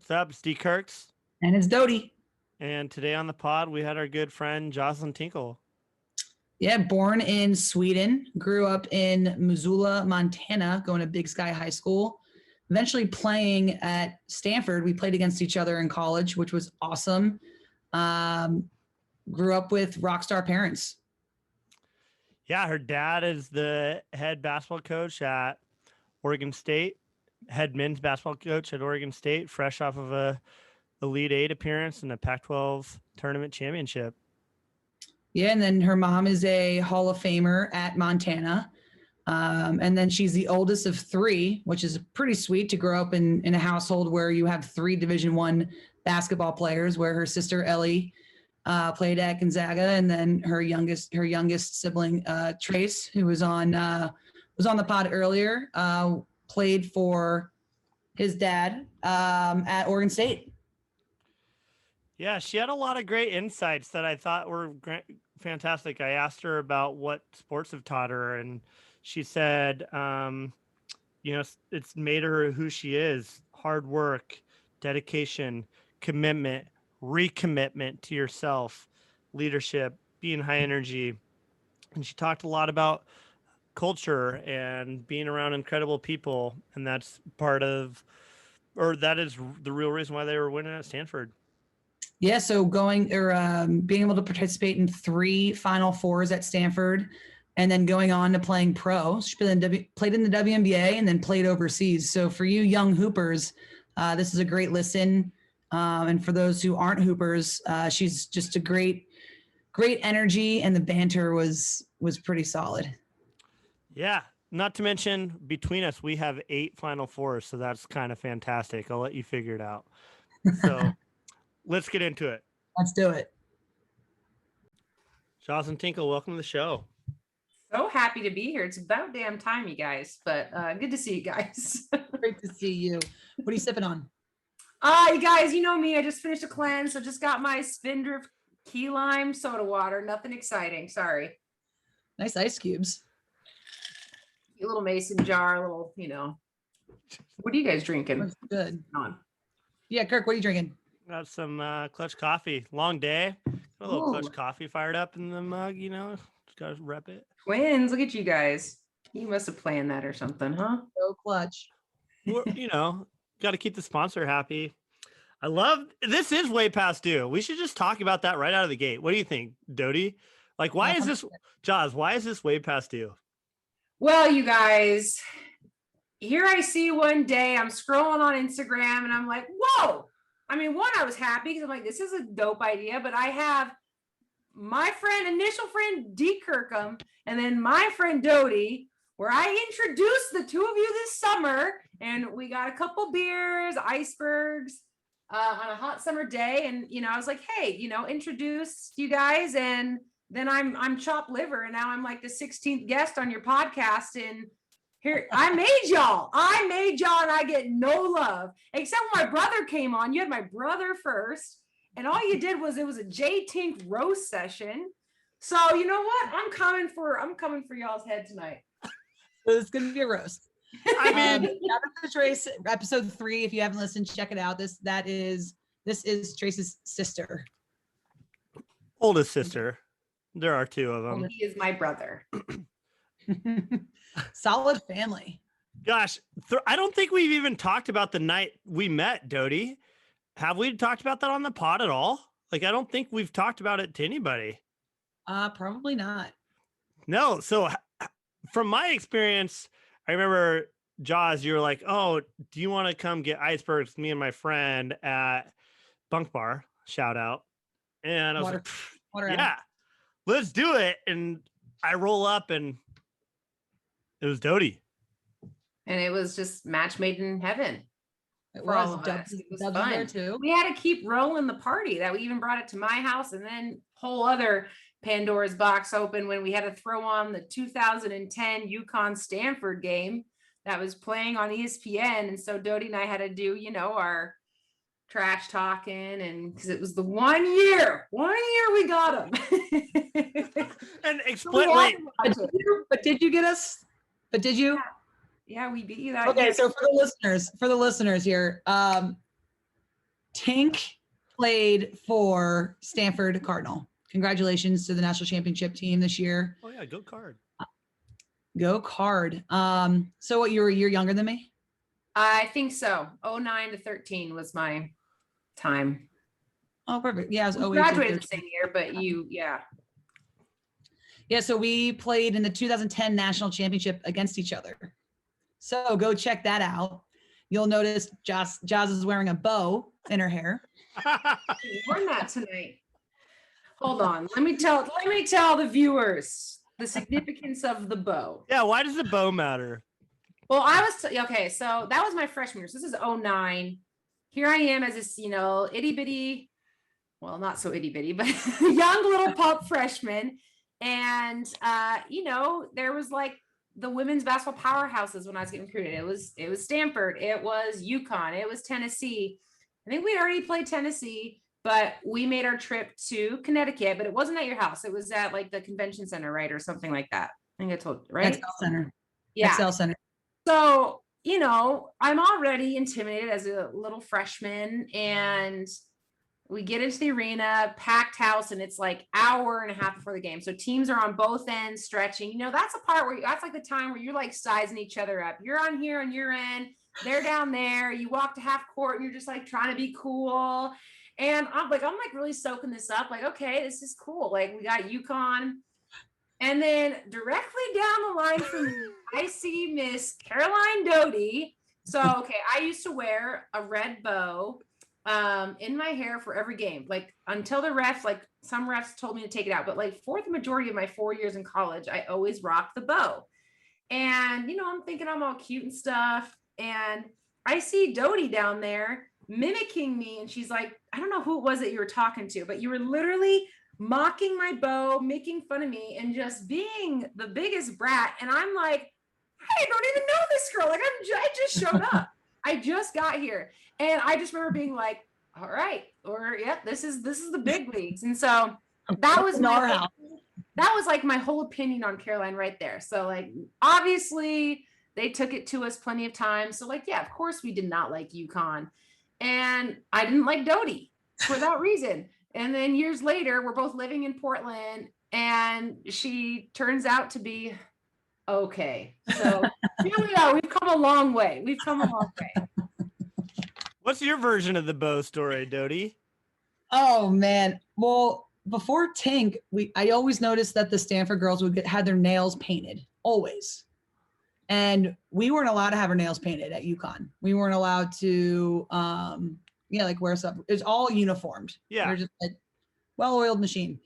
What's up? It's Dkirks. And it's Doty. And today on the pod, we had our good friend Joslyn Tinkle. Yeah, born in Sweden, grew up in Missoula, Montana, going to Big Sky High School. Eventually playing at Stanford. We played against each other in college, which was awesome. Grew up with rock star parents. Yeah, her dad is the head basketball coach at Oregon State, head men's basketball coach at Oregon State, fresh off of a Elite Eight appearance and a Pac-12 tournament championship. Yeah, and then her mom is a Hall of Famer at Montana. And then she's the oldest of three, which is pretty sweet to grow up in a household where you have three Division I basketball players, where her sister Ellie played at Gonzaga, and then her youngest sibling Trace, who was on the pod earlier, played for his dad at Oregon State. Yeah, she had a lot of great insights that I thought were fantastic. I asked her about what sports have taught her, and she said, it's made her who she is: hard work, dedication, commitment, recommitment to yourself, leadership, being high energy. And she talked a lot about culture and being around incredible people. And that's that is the real reason why they were winning at Stanford. Yeah, so being able to participate in 3 Final Fours at Stanford, and then going on to playing pro. She played in the WNBA and then played overseas. So for you young hoopers, this is a great listen. And for those who aren't hoopers, she's just a great energy, and the banter was pretty solid. Yeah, not to mention between us, we have 8 Final Fours, so that's kind of fantastic. I'll let you figure it out. So let's get into it. Let's do it. Joslyn Tinkle, welcome to the show. So happy to be here. It's about damn time, you guys, but good to see you guys. Great to see you. What are you sipping on? You guys, you know me. I just finished a cleanse, so just got my Spindrift key lime soda water. Nothing exciting. Sorry. Nice ice cubes. A little mason jar, a little, What are you guys drinking? That's good. On. Yeah, Kirk, what are you drinking? Got some Clutch coffee. Long day. Got a little Clutch coffee fired up in the mug, Just got to rep it. Twins, look at you guys. You must have planned that or something, huh? So clutch. Got to keep the sponsor happy. I love this. Is way past due. We should just talk about that right out of the gate. What do you think, Doty? Like, why is this, Jaws? Why is this way past due? Well, you guys, here I see one day I'm scrolling on Instagram and I'm like, whoa. I mean, one, I was happy because I'm like, this is a dope idea, but I have my initial friend Dkirks, and then my friend Doty, where I introduced the two of you this summer, and we got a couple beers, icebergs, on a hot summer day. And, I was like, hey, introduce you guys. And then I'm chopped liver. And now I'm like the 16th guest on your podcast. And here, I made y'all, and I get no love, except when my brother came on. You had my brother first, and all you did was, it was a J-Tink roast session. So you know what? I'm coming for y'all's head tonight. So it's going to be a roast. I mean, Trace, episode 3. If you haven't listened, check it out. This is Trace's sister, oldest sister. There are 2 of them. He is my brother. Solid family. Gosh, I don't think we've even talked about the night we met, Doty. Have we talked about that on the pod at all? Like, I don't think we've talked about it to anybody. Probably not. No. So from my experience, I remember, Jaws, you were like, oh, do you want to come get icebergs? Me and my friend at Bunk Bar, shout out. And I was yeah, let's do it. And I roll up and it was Doty. And it was just match made in heaven. It for was. all of us. It was Dubs fun. there too. We had to keep rolling the party. That we even brought it to my house, and then whole other Pandora's box open when we had to throw on the 2010 UConn Stanford game that was playing on ESPN. And so Doty and I had to do, our trash talking, and because it was the one year we got them. And explain. But did you get us? But did you? Yeah, we beat you that. Okay, year. so for the listeners here, Tink played for Stanford Cardinal. Congratulations to the national championship team this year. Oh yeah, go Card. Go Card. So what, you're a year younger than me? I think so. 09 to 13 was my time. Oh, perfect. Yeah, I was We 08 to graduated the 13. same year, but Yeah, so we played in the 2010 national championship against each other. So go check that out. You'll notice Joz is wearing a bow in her hair. You learned that tonight. Hold on. Let me tell the viewers the significance of the bow. Yeah, why does the bow matter? Well, I was okay. So that was my freshman year. So this is 09. Here I am as this, itty bitty, well, not so itty bitty, but young little pup freshman. And there was like the women's basketball powerhouses when I was getting recruited. It was Stanford, it was UConn, it was Tennessee. I think we already played Tennessee, but we made our trip to Connecticut, but it wasn't at your house. It was at like the convention center, right? Or something like that. I think I told you, right? Excel Center. Yeah. Excel Center. So, I'm already intimidated as a little freshman, and we get into the arena, packed house, and it's like hour and a half before the game. So teams are on both ends stretching. That's a part where that's like the time where you're like sizing each other up. You're on here on your end, they're down there. You walk to half court and you're just like trying to be cool. And I'm like really soaking this up. Like, okay, this is cool. Like we got UConn. And then directly down the line from me, I see Miss Caroline Doty. So, okay, I used to wear a red bow in my hair for every game, like until the refs, like some refs told me to take it out. But like for the majority of my 4 years in college, I always rocked the bow. And, I'm thinking I'm all cute and stuff. And I see Doty down there mimicking me. And she's like, I don't know who it was that you were talking to, but you were literally mocking my bow, making fun of me, and just being the biggest brat. And I'm like, I don't even know this girl. Like I just showed up. I just got here. And I just remember being like, all right, or yeah, this is the big leagues. And so that was like my whole opinion on Caroline right there. So like, obviously they took it to us plenty of times. So like, yeah, of course we did not like UConn, and I didn't like Doty for that reason. And then years later, we're both living in Portland, and she turns out to be okay. So here we are. We've come a long way. What's your version of the bow story, Doty? Oh man. Well, before Tink, I always noticed that the Stanford girls had their nails painted, always. And we weren't allowed to have our nails painted at UConn. We weren't allowed to like wear stuff. It was all uniformed. Yeah. They're just like well-oiled machine.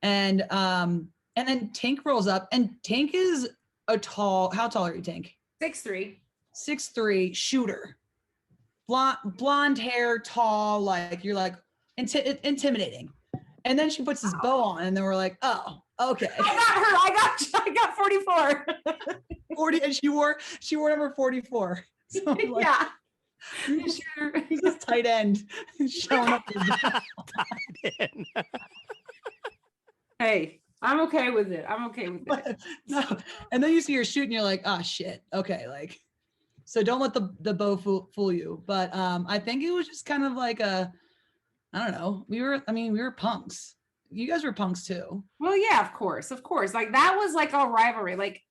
And then Tink rolls up, and Tink is how tall are you, Tink? 6'3". 6'3" shooter. Blonde hair, tall, like you're like intimidating. And then she puts this bow on, and then we're like, oh, okay. I got 44. 40, and she wore number 44. So like, yeah. He's this tight end showing up. Hey, I'm okay with it. No. And then you see her shoot, and you're like, oh shit. Okay, like, so don't let the bow fool you. But I think it was just kind of like I don't know. We were punks. You guys were punks too. Well, yeah, of course. Like that was like our rivalry. Like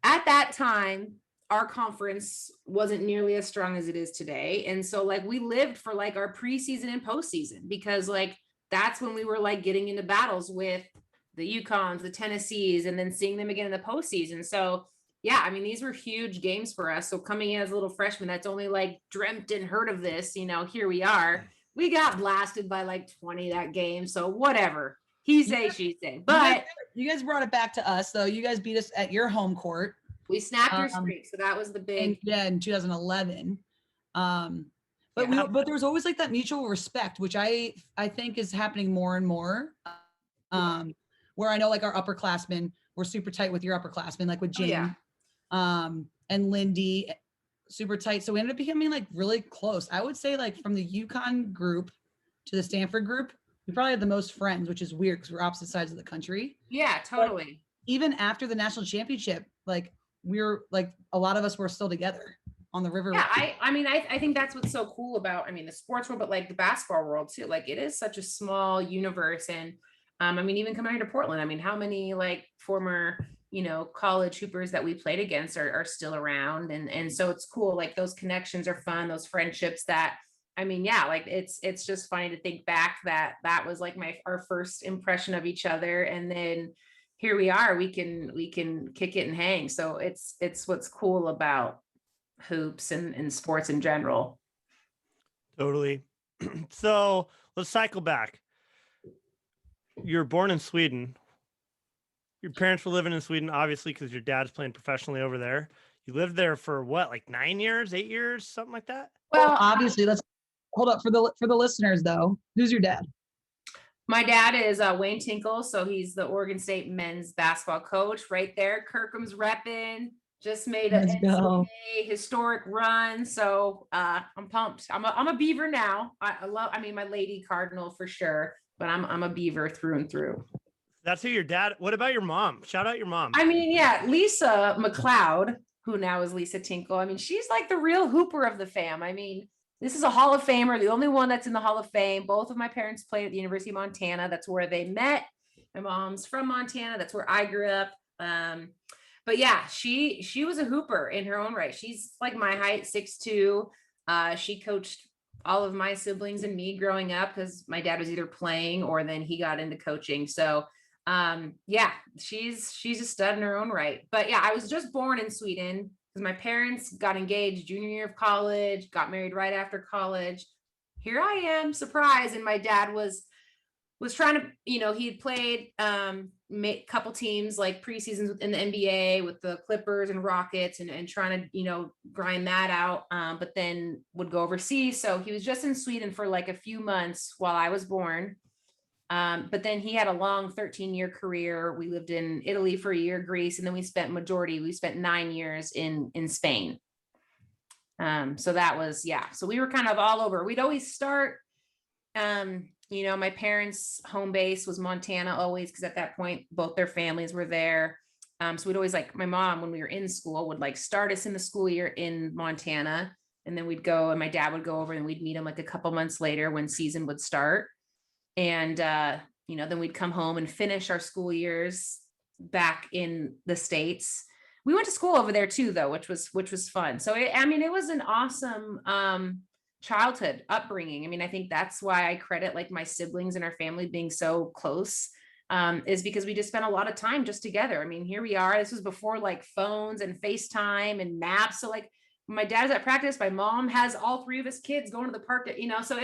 at that time, our conference wasn't nearly as strong as it is today. And so like we lived for like our preseason and postseason, because like that's when we were like getting into battles with the UConns, the Tennessees, and then seeing them again in the postseason. So yeah, these were huge games for us. So coming in as a little freshman that's only like dreamt and heard of this, here we are. We got blasted by like 20 that game. So whatever. He say, she say. But you guys brought it back to us, though. You guys beat us at your home court. We snapped your streak. So that was the big. In 2011. But there was always like that mutual respect, which I think is happening more and more. Where I know like our upperclassmen were super tight with your upperclassmen, like with Jane and Lindy, super tight. So we ended up becoming like really close. I would say like from the UConn group to the Stanford group, we probably had the most friends, which is weird because we're opposite sides of the country. Yeah, totally. But even after the national championship, like we were like a lot of us were still together. on the river. Yeah, I mean, I think that's what's so cool about, I mean, the sports world, but like the basketball world too. Like it is such a small universe. And I mean, even coming here to Portland, I mean, how many like former, college hoopers that we played against are still around. And so it's cool. Like those connections are fun, those friendships that, I mean, yeah, like it's just funny to think back that that was like our first impression of each other. And then here we are, we can kick it and hang. So it's what's cool about hoops and sports in general. Totally. So let's cycle back. You're born in Sweden. Your parents were living in Sweden, obviously, because your dad's playing professionally over there. You lived there for what, like 9 years, 8 years, something like that? Well, obviously, let's hold up for the listeners though. Who's your dad? My dad is Wayne Tinkle, so he's the Oregon State men's basketball coach right there. Kirkham's repping. Just made an NCAA historic run, so I'm pumped. I'm a Beaver now. I mean, my Lady Cardinal for sure, but I'm a Beaver through and through. That's who your dad. What about your mom? Shout out your mom. I mean, yeah, Lisa McLeod, who now is Lisa Tinkle. I mean, she's like the real hooper of the fam. I mean, this is a Hall of Famer, the only one that's in the Hall of Fame. Both of my parents played at the University of Montana. That's where they met. My mom's from Montana. That's where I grew up. But yeah, she was a hooper in her own right. She's like my height, 6'2". She coached all of my siblings and me growing up because my dad was either playing or then he got into coaching. So yeah, she's a stud in her own right. But yeah, I was just born in Sweden because my parents got engaged junior year of college, got married right after college. Here I am, surprise. And my dad was trying to, he had played couple teams like preseasons in the NBA with the Clippers and Rockets and trying to, grind that out. But then would go overseas. So he was just in Sweden for like a few months while I was born. But then he had a long 13-year career. We lived in Italy for a year, Greece, and then we spent 9 years in Spain. So that was, yeah. So we were kind of all over. We'd always start, my parents' home base was Montana always, because at that point, both their families were there. So we'd always my mom, when we were in school, would start us in the school year in Montana. And then we'd go and my dad would go over and we'd meet him like a couple months later when season would start. And, then we'd come home and finish our school years back in the States. We went to school over there too, though, which was fun. So, it was an awesome, childhood upbringing. I mean, I think that's why I credit my siblings and our family being so close, is because we just spent a lot of time just together. I mean, here we are. This was before phones and FaceTime and maps. So my dad's at practice, my mom has all three of us kids going to the park, so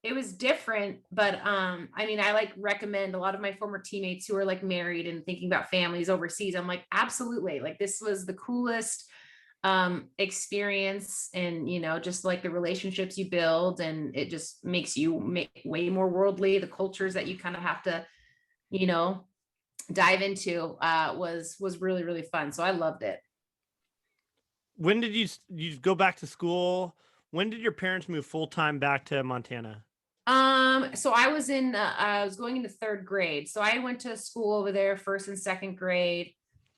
it was different, but I recommend a lot of my former teammates who are married and thinking about families overseas. I'm absolutely, this was the coolest experience, and just the relationships you build, and it just makes you way more worldly. The cultures that you kind of have to dive into was really, really fun. So I loved it. When did you go back to school? When did your parents move full-time back to Montana? So I was going into third grade. So I went to school over there, first and second grade.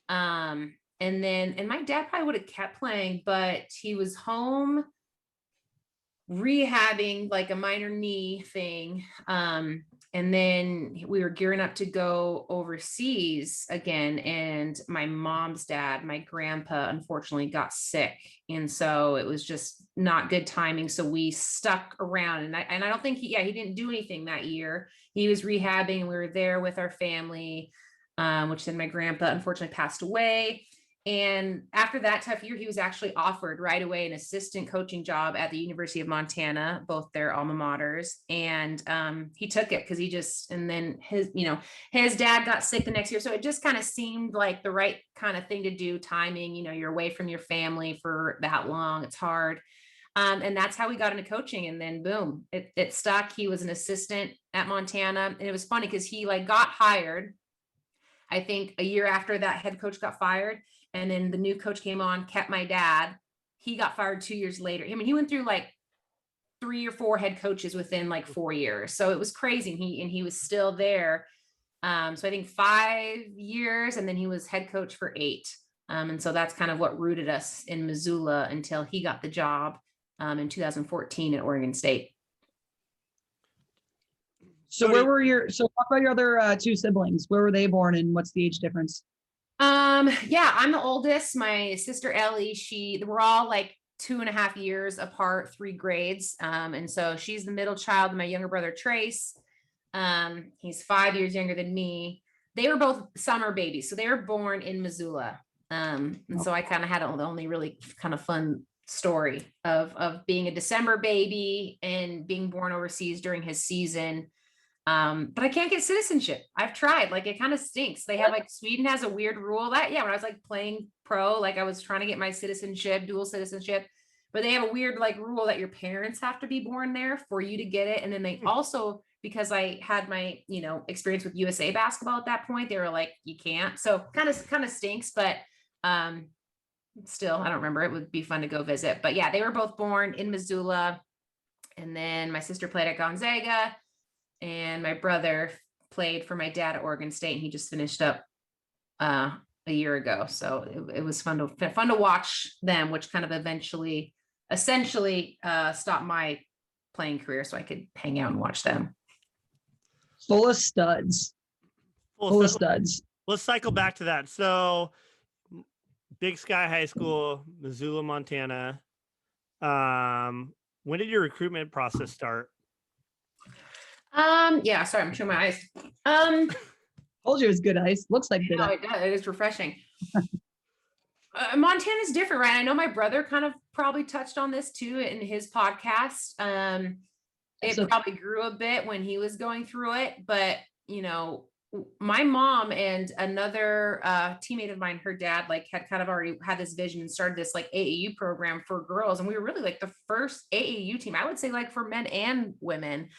And my dad probably would have kept playing, but he was home rehabbing a minor knee thing. And then we were gearing up to go overseas again. And my mom's dad, my grandpa, unfortunately got sick. And so it was just not good timing. So we stuck around, and I don't think he didn't do anything that year. He was rehabbing and we were there with our family, which then my grandpa unfortunately passed away. And after that tough year, he was actually offered right away an assistant coaching job at the University of Montana, both their alma maters. And he took it because and then his dad got sick the next year. So it just kind of seemed like the right kind of thing to do, timing, you're away from your family for that long. It's hard. And that's how we got into coaching. And then boom, it stuck. He was an assistant at Montana. And it was funny because he got hired, I think a year after that head coach got fired. And then the new coach came on, kept my dad. He got fired 2 years later. I mean, he went through 3 or 4 head coaches within 4 years. So it was crazy. And he was still there. So I think 5 years, and then he was head coach for 8. And so that's kind of what rooted us in Missoula until he got the job in 2014 at Oregon State. So talk about your other two siblings. Where were they born and what's the age difference? Yeah, I'm the oldest. My sister Ellie, we're all like 2.5 years apart, 3 grades. And so she's the middle child. My younger brother Trace, he's 5 years younger than me. They were both summer babies, so they were born in Missoula. And so I kind of had the only really kind of fun story of being a December baby and being born overseas during his season. But I can't get citizenship. I've tried, like, it kind of stinks. They have like, Sweden has a weird rule that, when I was like playing pro, like I was trying to get my citizenship, dual citizenship, but they have a weird like rule that your parents have to be born there for you to get it. And then they also, because I had my, experience with USA basketball at that point, they were like, you can't. So kind of stinks, but, still, I don't remember. It would be fun to go visit, but yeah, they were both born in Missoula. And then my sister played at Gonzaga. And my brother played for my dad at Oregon State, and he just finished up a year ago. So it was fun to watch them, which kind of essentially stopped my playing career, so I could hang out and watch them. Full of studs. Full of studs. Let's cycle back to that. So, Big Sky High School, Missoula, Montana. When did your recruitment process start? Yeah, sorry, I'm chewing my eyes. Told you it was good ice. Looks like good ice. It does. It is refreshing. Montana's different, right? I know my brother kind of probably touched on this too in his podcast. It probably grew a bit when he was going through it, but my mom and another teammate of mine, her dad, like had kind of already had this vision and started this like AAU program for girls. And we were really like the first AAU team, I would say, like for men and women.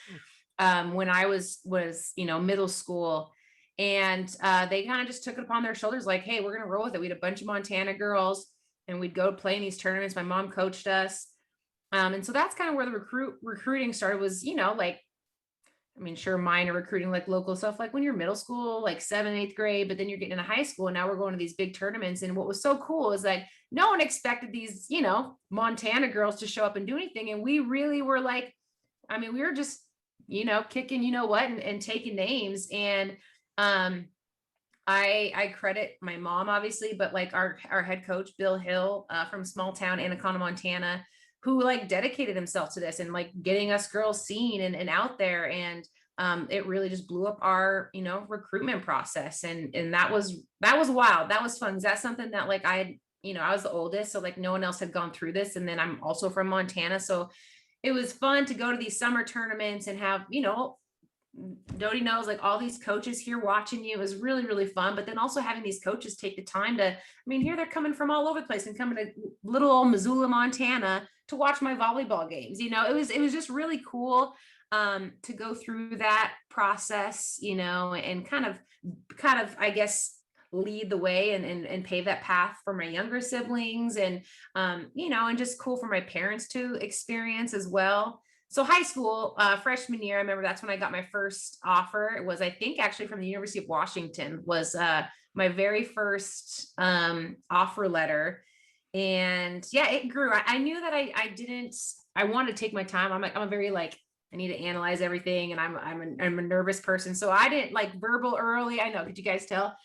When I was middle school, and they kind of just took it upon their shoulders, like, hey, we're going to roll with it. We had a bunch of Montana girls and we'd go play in these tournaments. My mom coached us. And so that's kind of where the recruiting started was, sure, minor recruiting, like local stuff, like when you're middle school, like 7th, 8th grade, but then you're getting into high school and now we're going to these big tournaments. And what was so cool is like, no one expected these, Montana girls to show up and do anything. And we really were like, we were just, kicking, and taking names. And I credit my mom, obviously, but like our head coach, Bill Hill, from small town Anaconda, Montana, who like dedicated himself to this and like getting us girls seen and out there. And it really just blew up our, recruitment process. And that was wild. That was fun. That's something that like I was the oldest, so like no one else had gone through this. And then I'm also from Montana. So it was fun to go to these summer tournaments and have, Doty knows, like all these coaches here watching you. It was really, really fun. But then also having these coaches take the time to, here they're coming from all over the place and coming to little old Missoula, Montana to watch my volleyball games. It was just really cool to go through that process, and kind of, I guess, lead the way and pave that path for my younger siblings and and just cool for my parents to experience as well. So high school, freshman year, I remember that's when I got my first offer. It was, I think, actually from the University of Washington was my very first offer letter. And yeah, it grew. I knew that I wanted to take my time. I'm a very like, I need to analyze everything. And I'm a nervous person. So I didn't like verbal early. I know, could you guys tell?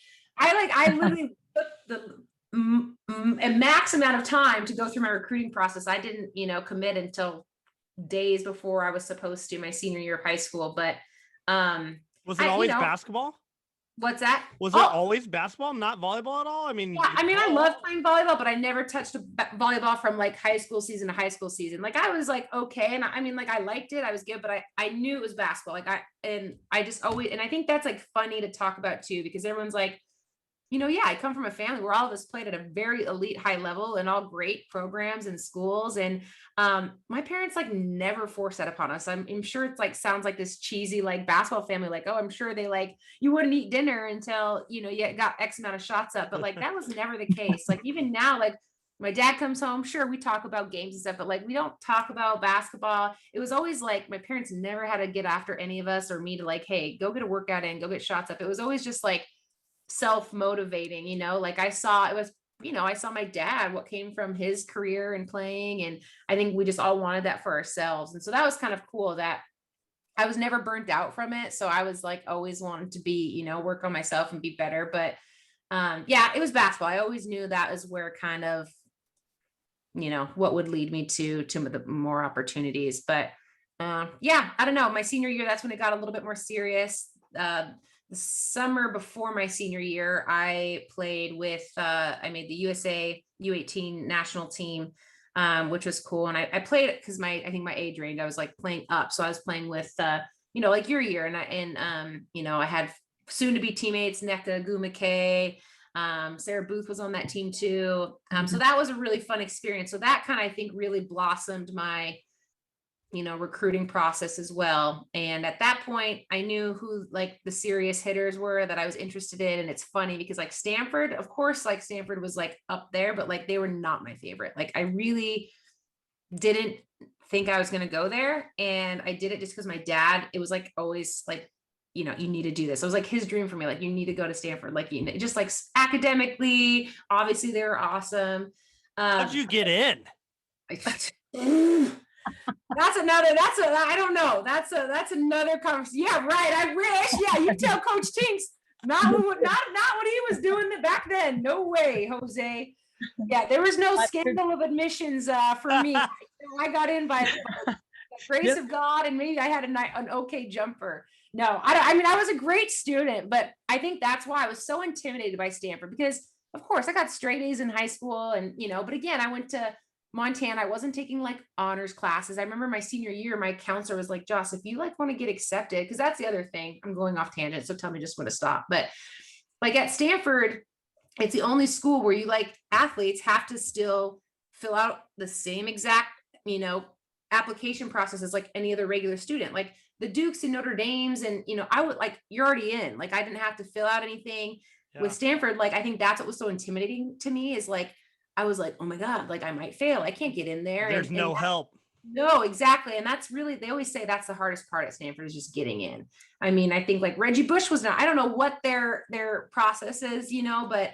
I literally took a max amount of time to go through my recruiting process. I didn't, commit until days before I was supposed to, my senior year of high school. But was it always basketball? What's that? Was it always basketball, not volleyball at all? I love playing volleyball, but I never touched a volleyball from like high school season to high school season. Like I was like, okay. And I liked it. I was good, but I knew it was basketball. I just always, and I think that's like funny to talk about too, because everyone's like, I come from a family where all of us played at a very elite high level and all great programs and schools. And my parents like never forced that upon us. I'm sure it's like, sounds like this cheesy, like basketball family, like, oh, I'm sure they like, you wouldn't eat dinner until, you got X amount of shots up. But like, that was never the case. Like even now, like my dad comes home, sure, we talk about games and stuff, but like, we don't talk about basketball. It was always like, my parents never had to get after any of us or me to like, hey, go get a workout in, go get shots up. It was always just like, self-motivating, like I saw it was I saw my dad, what came from his career and playing. And I think we just all wanted that for ourselves. And so that was kind of cool that I was never burnt out from it. So I was like, always wanted to be, work on myself and be better. But yeah, it was basketball. I always knew that was where kind of, what would lead me to the more opportunities. But yeah, I don't know. My senior year, that's when it got a little bit more serious. The summer before my senior year, I played with, I made the USA U18 national team, which was cool. And I played it because I think my age range, I was like playing up. So I was playing with, like your year. I had soon to be teammates, Nneka Gumake, Sarah Booth was on that team too. So that was a really fun experience. So that kind of, I think, really blossomed my, recruiting process as well. And at that point, I knew who like the serious hitters were that I was interested in. And it's funny because like Stanford, of course, like Stanford was like up there, but like they were not my favorite. Like I really didn't think I was going to go there. And I did it just because my dad, it was like always like, you need to do this. It was like his dream for me. Like, you need to go to Stanford. Like, just like academically, obviously they were awesome. How'd you get in? I don't know. That's another conversation. Yeah, right. I wish. Yeah, you tell Coach Tinks. Not what he was doing back then. No way, Jose. Yeah, there was no scandal of admissions for me. I got in by the grace of God, and maybe I had an okay jumper. No, I mean, I was a great student, but I think that's why I was so intimidated by Stanford because, of course, I got straight A's in high school, and but again, I went to Montana. I wasn't taking like honors classes. I remember my senior year, my counselor was like, Joss, if you like want to get accepted, because that's the other thing. I'm going off tangent, so tell me just when to stop. But like at Stanford, it's the only school where you like athletes have to still fill out the same exact, application process as like any other regular student. Like the Dukes and Notre Dames, and I would like, you're already in. Like I didn't have to fill out anything. Yeah. With Stanford, like I think that's what was so intimidating to me is like I was like, oh my God, like I might fail. I can't get in there. There's no help. No, exactly. And that's really, they always say that's the hardest part at Stanford is just getting in. I mean, I think like Reggie Bush was not, I don't know what their process is, but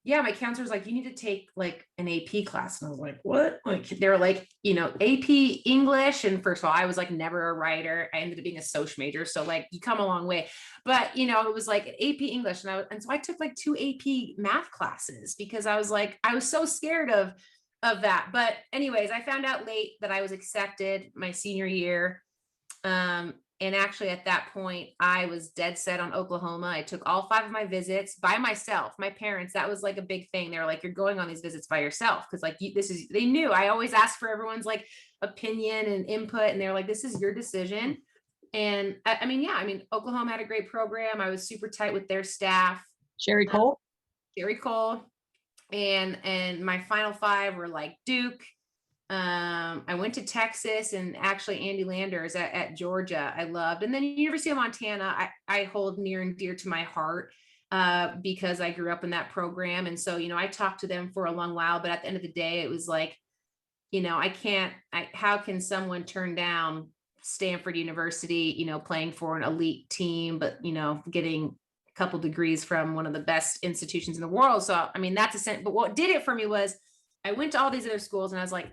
yeah, my counselor was like, you need to take like an AP class. And I was like, what? Like they were like, AP English. And first of all, I was like never a writer. I ended up being a Soc major. So like you come a long way, but it was like AP English. And so I took like 2 AP math classes because I was like, I was so scared of that. But anyways, I found out late that I was accepted my senior year. And actually at that point, I was dead set on Oklahoma. I took all 5 of my visits by myself. My parents, that was like a big thing. They were like, you're going on these visits by yourself. Cause like, they knew I always asked for everyone's like opinion and input. And they're like, this is your decision. And I mean, Oklahoma had a great program. I was super tight with their staff. Sherry Cole. And my final 5 were like Duke. I went to Texas, and actually Andy Landers at Georgia I loved. And then University of Montana, I hold near and dear to my heart because I grew up in that program. And so, I talked to them for a long while, but at the end of the day, it was like, how can someone turn down Stanford University, playing for an elite team, but, getting a couple degrees from one of the best institutions in the world. So, I mean, that's a sense, but what did it for me was I went to all these other schools and I was like,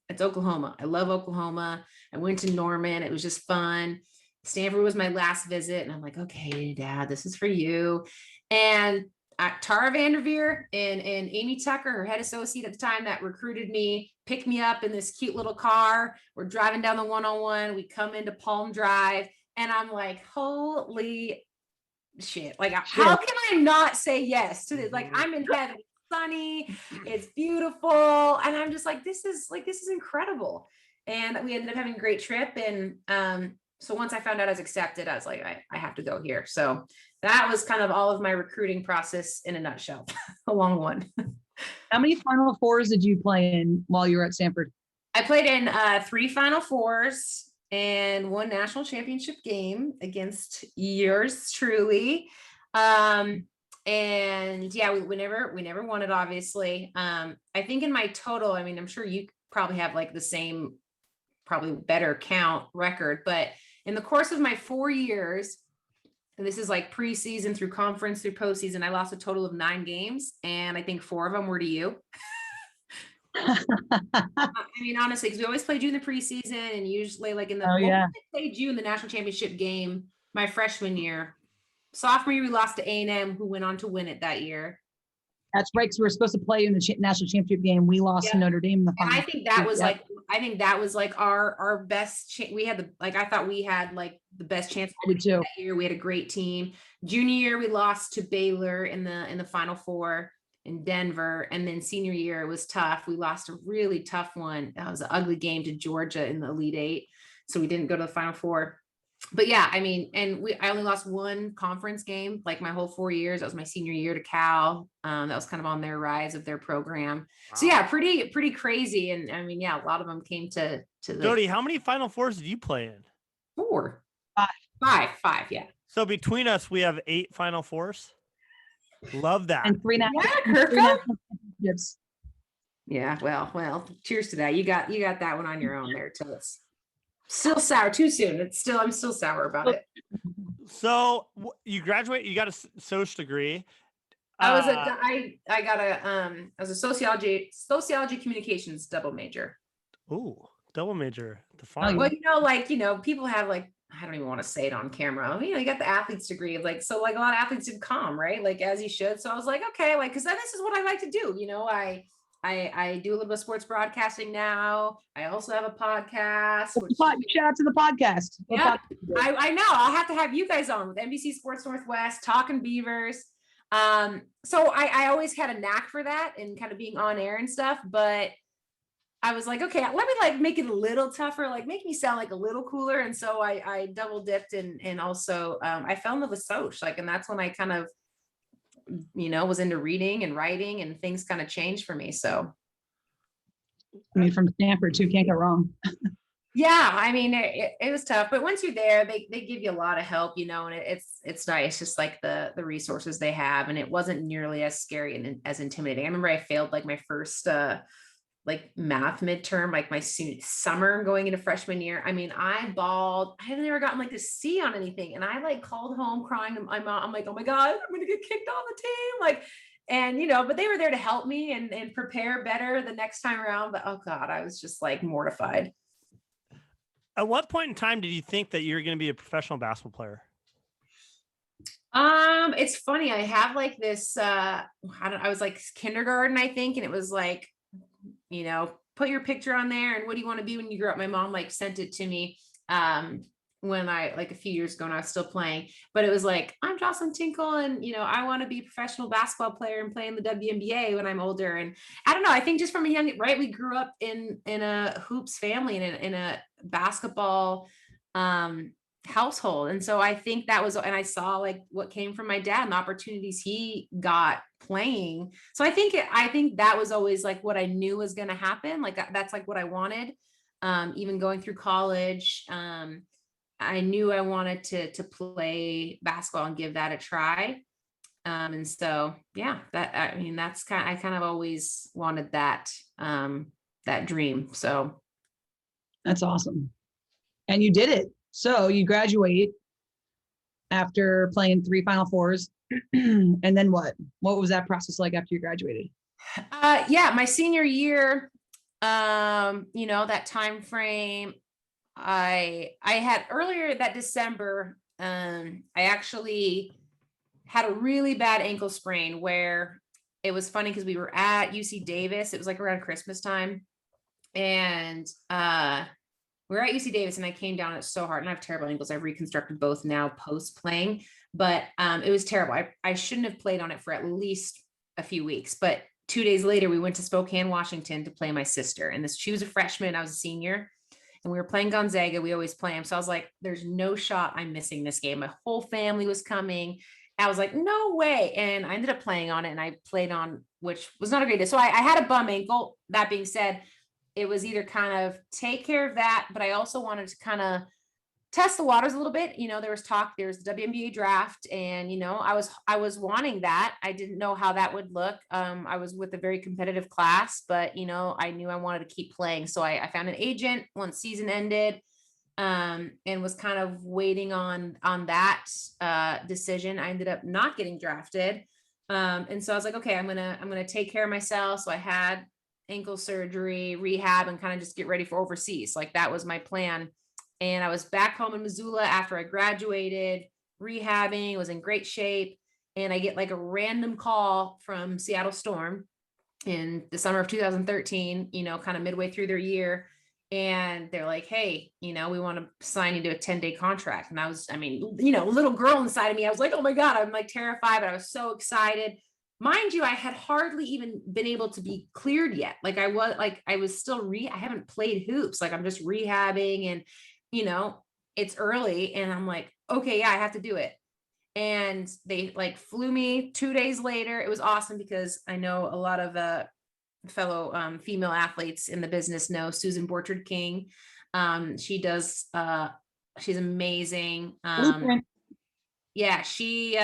it's Oklahoma. I love Oklahoma. I went to Norman. It was just fun. Stanford was my last visit. And I'm like, okay, Dad, this is for you. And Tara Vanderveer and Amy Tucker, her head associate at the time that recruited me, picked me up in this cute little car. We're driving down the 101. We come into Palm Drive and I'm like, holy shit. Like, how can I not say yes to this? Like, I'm in heaven. Sunny, it's beautiful, and I'm just like, this is incredible. And we ended up having a great trip. And so once I found out I was accepted, I was like, I have to go here. So that was kind of all of my recruiting process in a nutshell. A long one. How many Final Fours did you play in while you were at Stanford? I played in 3 Final Fours and 1 national championship game against yours truly. And yeah, we never won it, obviously. I think in my total, I mean, I'm sure you probably have like the same, probably better count record, but in the course of my 4 years, and this is like preseason through conference through postseason, I lost a total of 9 games, and I think 4 of them were to you. I mean, honestly, because we always played you in the preseason, and usually like in the yeah. we played you in the national championship game my freshman year. Sophomore year, we lost to A&M, who went on to win it that year. That's right, because we were supposed to play in the national championship game. We lost to Notre Dame in the And final. I think that was like our best we had I thought we had like the best chance that year. We had a great team. Junior year, we lost to Baylor in the Final Four in Denver, and then senior year it was tough. We lost a really tough one. That was an ugly game to Georgia in the Elite Eight, so we didn't go to the Final Four. But yeah, I mean, and I only lost 1 conference game like my whole 4 years. That was my senior year to Cal. That was kind of on their rise of their program. Wow. So yeah, pretty crazy. And I mean, yeah, a lot of them came to the Doty, how many Final Fours did you play in? 4. 5, yeah. So between us, we have 8 Final Fours. Love that. And 3 championships. Yeah, well, cheers to that. You got that one on your own there, till it's still sour. Too soon. I'm still sour about it. So you graduate, you got a social degree. I was a sociology communications double major. Ooh, double major. Define. Well, people have like, I don't even want to say it on camera. You got the athlete's degree, like, so like a lot of athletes did comm, right? Like as you should. So I was like, okay, like, cause then this is what I like to do. I do a little bit of sports broadcasting now. I also have a podcast. Shout out to the podcast. Yeah, I know. I'll have to have you guys on with NBC Sports Northwest, talking Beavers. So I always had a knack for that and kind of being on air and stuff, but I was like, okay, let me like make it a little tougher, like make me sound like a little cooler. And so I double dipped and also I fell in love with Soch, and that's when I kind of, was into reading and writing, and things kind of changed for me. So. I mean, from Stanford too, can't go wrong. Yeah, I mean, it was tough, but once you're there, they give you a lot of help, and it's nice, just like the resources they have, and it wasn't nearly as scary and as intimidating. I remember I failed like my first like math midterm, like my summer going into freshman year. I mean, I bawled. I had never gotten like a C on anything, and I like called home crying to my mom. I'm like, oh my God, I'm gonna get kicked off the team, like. And, but they were there to help me and prepare better the next time around. But, oh God, I was just like mortified. At what point in time did you think that you were going to be a professional basketball player? It's funny. I have like this, I was like kindergarten, I think. And it was like, put your picture on there. And what do you want to be when you grow up? My mom like sent it to me. When I like a few years ago, and I was still playing, but it was like, I'm Joslyn Tinkle, and I want to be a professional basketball player and play in the WNBA when I'm older. And I don't know, I think just from a young, right, we grew up in a hoops family and in a basketball household, and so I think that was, and I saw like what came from my dad and the opportunities he got playing. So I think that was always like what I knew was going to happen. Like that's like what I wanted. Even going through college, I knew I wanted to play basketball and give that a try. And so, yeah, that's I kind of always wanted that dream. So that's awesome. And you did it. So you graduate after playing 3 Final Fours. And then what was that process like after you graduated? Yeah, my senior year, that time frame, I had earlier that December, I actually had a really bad ankle sprain where it was funny because we were at UC Davis. It was like around Christmas time, and we were at UC Davis, and I came down. It's so hard, and I have terrible ankles. I've reconstructed both now post playing, but it was terrible. I shouldn't have played on it for at least a few weeks, but 2 days later, we went to Spokane, Washington to play my sister, and she was a freshman. I was a senior. And we were playing Gonzaga. We always play them. So I was like, there's no shot I'm missing this game. My whole family was coming. I was like, no way. And I ended up playing on it, and I played on, which was not a great day. So I had a bum ankle. That being said, it was either kind of take care of that, but I also wanted to kind of test the waters a little bit. There's the WNBA draft, and, I was wanting that. I didn't know how that would look. I was with a very competitive class, but, I knew I wanted to keep playing. So I found an agent once season ended, and was kind of waiting on that decision. I ended up not getting drafted. And so I was like, okay, I'm gonna take care of myself. So I had ankle surgery, rehab, and kind of just get ready for overseas. Like that was my plan. And I was back home in Missoula after I graduated, rehabbing, was in great shape. And I get like a random call from Seattle Storm in the summer of 2013, kind of midway through their year. And they're like, hey, we want to sign you to a 10-day contract. And little girl inside of me, I was like, oh my God, I'm like terrified, but I was so excited. Mind you, I had hardly even been able to be cleared yet. I was still I haven't played hoops. Like I'm just rehabbing and, it's early and I'm like, okay, yeah, I have to do it. And they flew me 2 days later. It was awesome because I know a lot of fellow female athletes in the business know Susan Borchard King. She does, she's amazing. Yeah, she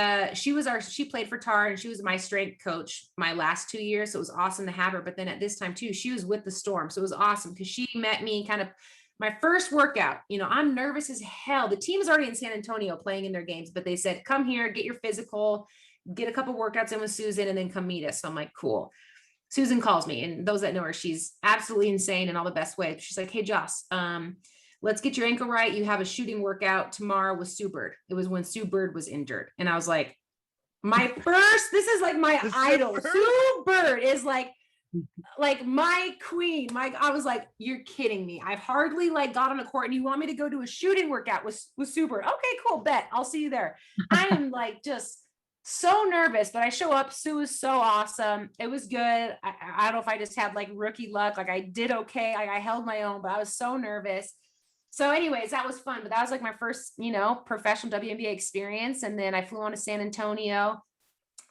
played for TAR and she was my strength coach my last 2 years. So it was awesome to have her. But then at this time too, she was with the Storm. So it was awesome because she met me kind of my first workout. I'm nervous as hell. The team is already in San Antonio playing in their games, but they said, come here, get your physical, get a couple workouts in with Susan, and then come meet us. So I'm like, cool. Susan calls me, and those that know her, she's absolutely insane in all the best ways. She's like, hey, Joss, let's get your ankle right. You have a shooting workout tomorrow with Sue Bird. It was when Sue Bird was injured. And I was like, this is like my idol. Sue Bird is like my queen. I was like, you're kidding me. I've hardly got on a court and you want me to go do a shooting workout with Sue Bird. Okay, cool. Bet I'll see you there. I am just so nervous, but I show up. Sue is so awesome. It was good. I don't know if I just had rookie luck. I did okay. I held my own, but I was so nervous. So anyways, that was fun. But that was my first, professional WNBA experience. And then I flew on to San Antonio.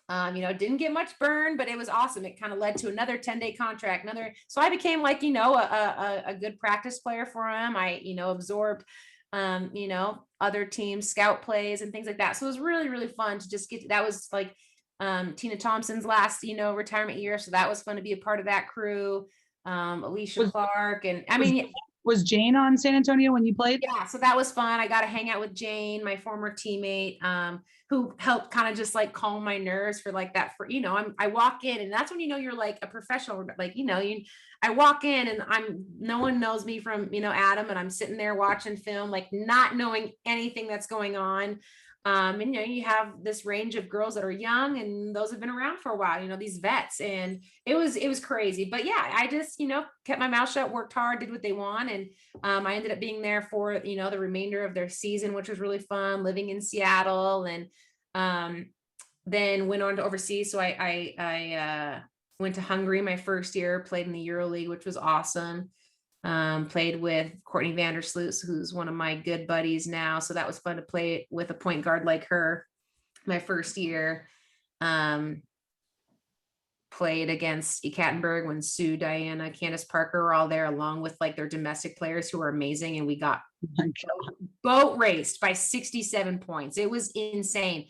Didn't get much burn, but it was awesome. It kind of led to another 10-day contract, so I became a good practice player for him. I, absorbed, other teams, scout plays and things like that. So it was really, really fun to just that was Tina Thompson's last, retirement year. So that was fun to be a part of that crew. Alicia Clark. And was Jane on San Antonio when you played? Yeah. So that was fun. I got to hang out with Jane, my former teammate, who helped kind of just calm my nerves for that I walk in and that's when, you're a professional, I walk in and no one knows me from, Adam, and I'm sitting there watching film, not knowing anything that's going on. And you have this range of girls that are young and those have been around for a while, these vets, and it was crazy. But yeah, I just, kept my mouth shut, worked hard, did what they want. And I ended up being there for, the remainder of their season, which was really fun, living in Seattle, and then went on to overseas. So I went to Hungary my first year, played in the EuroLeague, which was awesome. Played with Courtney Vandersloot, who's one of my good buddies now. So that was fun to play with a point guard like her my first year. Played against Ekaterinburg when Sue, Diana, Candace Parker were all there, along with their domestic players who were amazing. And we got boat raced by 67 points. It was insane.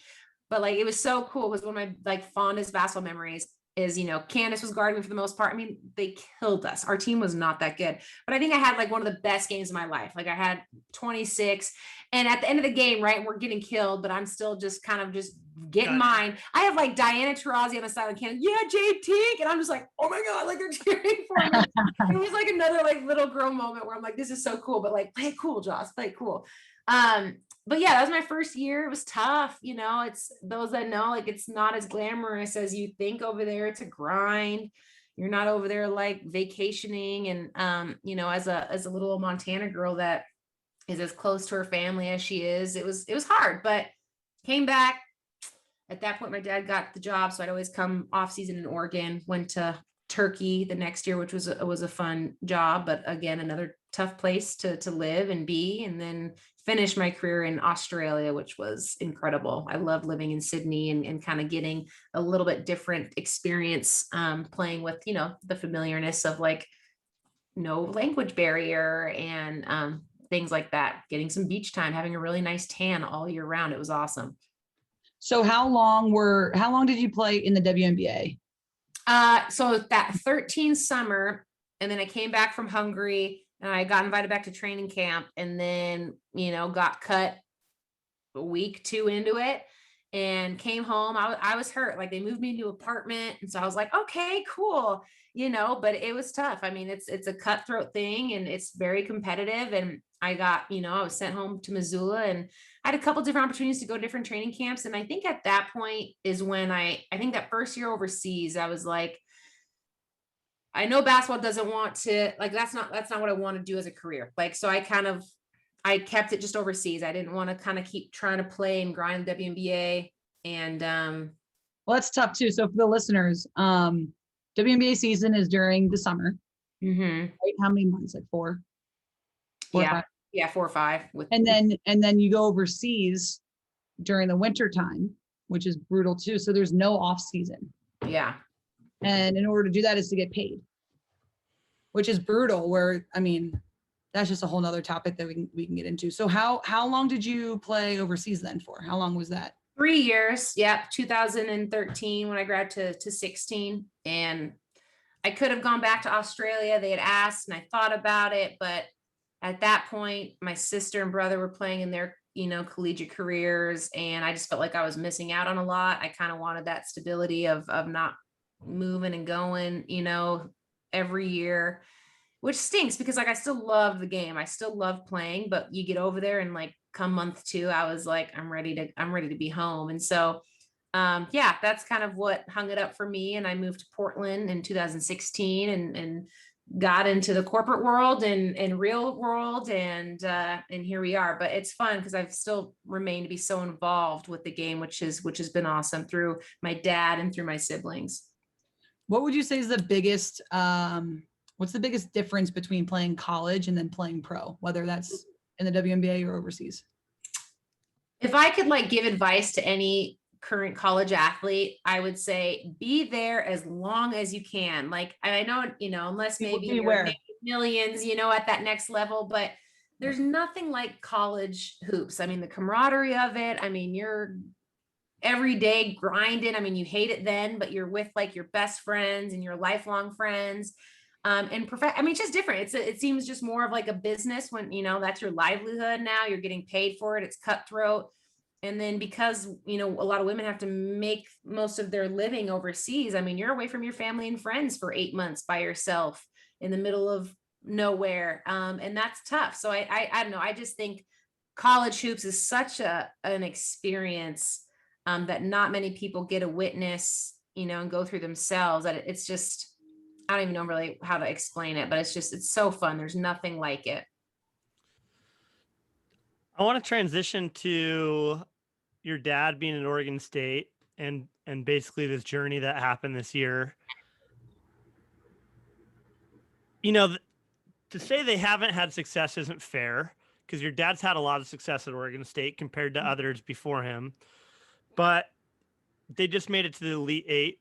But it was so cool. It was one of my fondest basketball memories. Is, Candace was guarding me for the most part. I mean, they killed us. Our team was not that good, but I think I had one of the best games of my life. I had 26, and at the end of the game, right, we're getting killed, but I'm still just kind of just getting mine. I have Diana Taurasi on the side of Candace. Yeah, Jade Tink. And I'm just oh my God, they're cheering for me. It was another little girl moment where I'm this is so cool, but play it cool, Joss, play it cool. But yeah, that was my first year. It was tough. It's those that know, it's not as glamorous as you think over there. It's a grind. You're not over there vacationing. And, as a little Montana girl that is as close to her family as she is, it was hard, but came back. At that point, my dad got the job. So I'd always come off season in Oregon, went to Turkey the next year, which was a fun job, but again, another tough place to live and be. And then finished my career in Australia, which was incredible. I loved living in Sydney and kind of getting a little bit different experience, playing with, the familiarness of no language barrier and things like that, getting some beach time, having a really nice tan all year round. It was awesome. So how long did you play in the WNBA? So that 13 summer, and then I came back from Hungary. and I got invited back to training camp, and then, got cut a week, 2 into it, and came home. I was hurt. Like, they moved me into an apartment. And so I was like, okay, cool. But it was tough. I mean, it's a cutthroat thing, and it's very competitive. And I got, I was sent home to Missoula, and I had a couple different opportunities to go to different training camps. And I think at that point is when I think that first year overseas, I was like, I know basketball doesn't want to, like, that's not what I want to do as a career. Like, so I kept it just overseas. I didn't want to kind of keep trying to play and grind WNBA. And well, that's tough too. So for the listeners, WNBA season is during the summer. Right? How many months? Like four yeah, 4 or 5. And then you go overseas during the winter time, which is brutal too. So there's no off season. Yeah. And in order to do that is to get paid, which is brutal. Where, I mean, that's just a whole nother topic that we can get into. So how long did you play overseas then for? How long was that? 3 years. Yep. 2013 when I graduated to 16. And I could have gone back to Australia. They had asked, and I thought about it. But at that point, my sister and brother were playing in their, collegiate careers. And I just felt like I was missing out on a lot. I kind of wanted that stability of not moving and going, every year, which stinks because, like, I still love the game. I still love playing, but you get over there and, like, come month 2, I was like, I'm ready to be home. And so, that's kind of what hung it up for me. And I moved to Portland in 2016 and got into the corporate world and real world. And here we are, but it's fun because I've still remained to be so involved with the game, which has been awesome through my dad and through my siblings. What would you say is the biggest, what's the biggest difference between playing college and then playing pro, whether that's in the WNBA or overseas? If I could, like, give advice to any current college athlete, I would say be there as long as you can. Like, I know, unless maybe you're making millions, at that next level, but there's nothing like college hoops. I mean, the camaraderie of it. I mean, you're every day grinding. I mean, you hate it then, but you're with, like, your best friends and your lifelong friends. I mean, it's just different. It seems just more of like a business when, that's your livelihood now. You're getting paid for it. It's cutthroat. And then because, a lot of women have to make most of their living overseas. I mean, you're away from your family and friends for 8 months by yourself in the middle of nowhere. And that's tough. So I don't know. I just think college hoops is such an experience that not many people get to witness, and go through themselves. That it's just, I don't even know really how to explain it, but it's so fun. There's nothing like it. I want to transition to your dad being at Oregon State and basically this journey that happened this year. To say they haven't had success isn't fair because your dad's had a lot of success at Oregon State compared to others before him, but they just made it to the Elite Eight.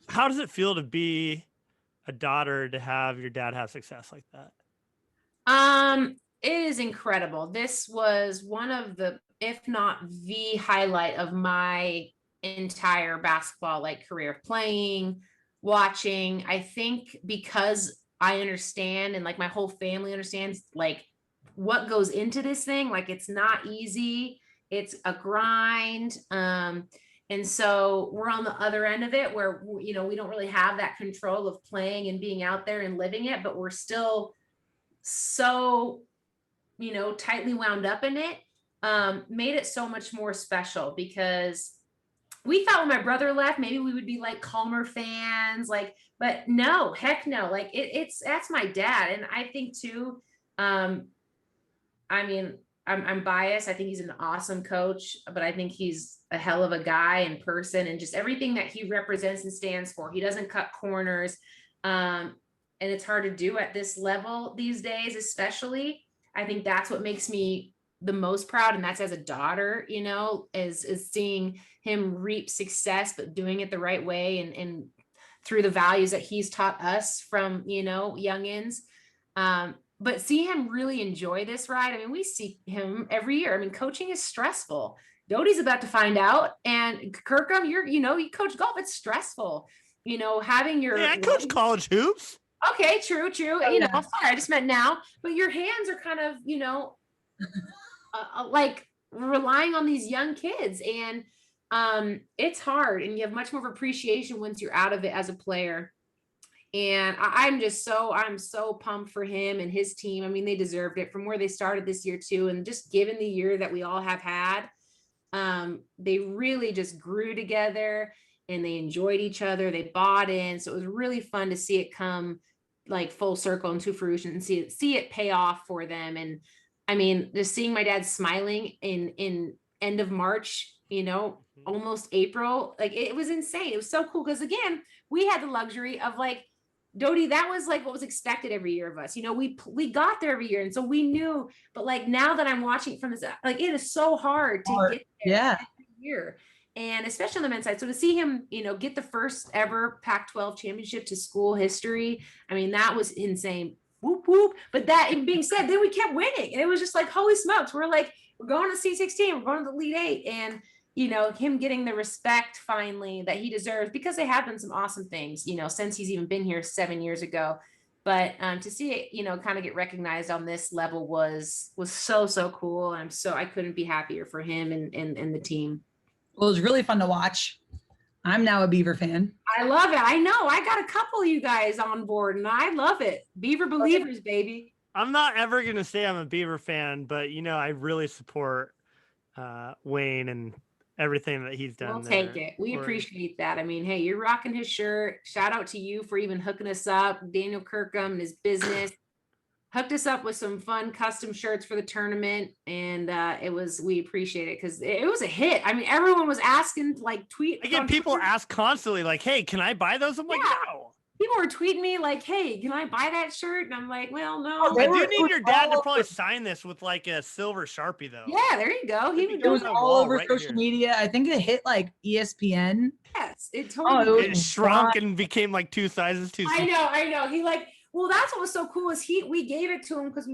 How does it feel to be a daughter to have your dad have success like that? It is incredible. This was one of the, if not the highlight of my entire basketball career, playing, watching. I think because I understand and my whole family understands what goes into this thing. It's not easy. It's a grind. And so we're on the other end of it where, we don't really have that control of playing and being out there and living it, but we're still so, tightly wound up in it. Made it so much more special because we thought when my brother left, maybe we would be calmer fans, but no, heck no. That's my dad. And I think too, I'm biased. I think he's an awesome coach, but I think he's a hell of a guy in person and just everything that he represents and stands for. He doesn't cut corners. And it's hard to do at this level these days, especially. I think that's what makes me the most proud. And that's as a daughter, is seeing him reap success, but doing it the right way and through the values that he's taught us from, youngins. But see him really enjoy this ride. I mean, we see him every year. I mean, coaching is stressful. Doty's about to find out. And Kirkham, you coach golf. It's stressful. Having your... Yeah, I coach college hoops. Okay, true. Oh, You know, yeah. sorry, I just meant now. But your hands are kind of, you know, like relying on these young kids, and it's hard, and you have much more of appreciation once you're out of it as a player. And I'm so pumped for him and his team. I mean, they deserved it from where they started this year too, and just given the year that we all have had, they really just grew together and they enjoyed each other. They bought in, so it was really fun to see it come like full circle into fruition and see it pay off for them. And I mean, just seeing my dad smiling in end of March, you know, almost April, like it was insane. It was so cool because again, we had the luxury of like Doty, that was like what was expected every year of us. You know, we got there every year, and so we knew. But like now that I'm watching from this, like it is so hard to get there every year, and especially on the men's side. So to see him, you know, get the first ever Pac-12 championship to school history, I mean, that was insane. Whoop whoop. But that being said, then we kept winning, and it was just like holy smokes. We're going to C16, we're going to the Elite Eight, and you know, him getting the respect finally that he deserves, because they have done some awesome things, you know, since he's even been here 7 years ago. But to see it, you know, kind of get recognized on this level was so cool. I couldn't be happier for him and the team. Well, it was really fun to watch. I'm now a Beaver fan. I love it. I know. I got a couple of you guys on board, and I love it. Beaver believers, baby. I'm not ever going to say I'm a Beaver fan, but, you know, I really support Wayne and everything that he's done. We'll take it. We appreciate that. I mean, hey, you're rocking his shirt. Shout out to you for even hooking us up. Daniel Kirkham and his business hooked us up with some fun custom shirts for the tournament. And we appreciate it because it was a hit. I mean, everyone was asking, like, tweet. I get people ask constantly, like, hey, can I buy those? I'm like, no. People were tweeting me like, hey, can I buy that shirt? And I'm like, well, no. I do need your dad to probably sign this with like a silver Sharpie though. Yeah, there you go. It was all over social media. I think it hit like ESPN. Yes, it totally it shrunk and became like 2 sizes too small. I know. He like, well, that's what was so cool is we gave it to him because,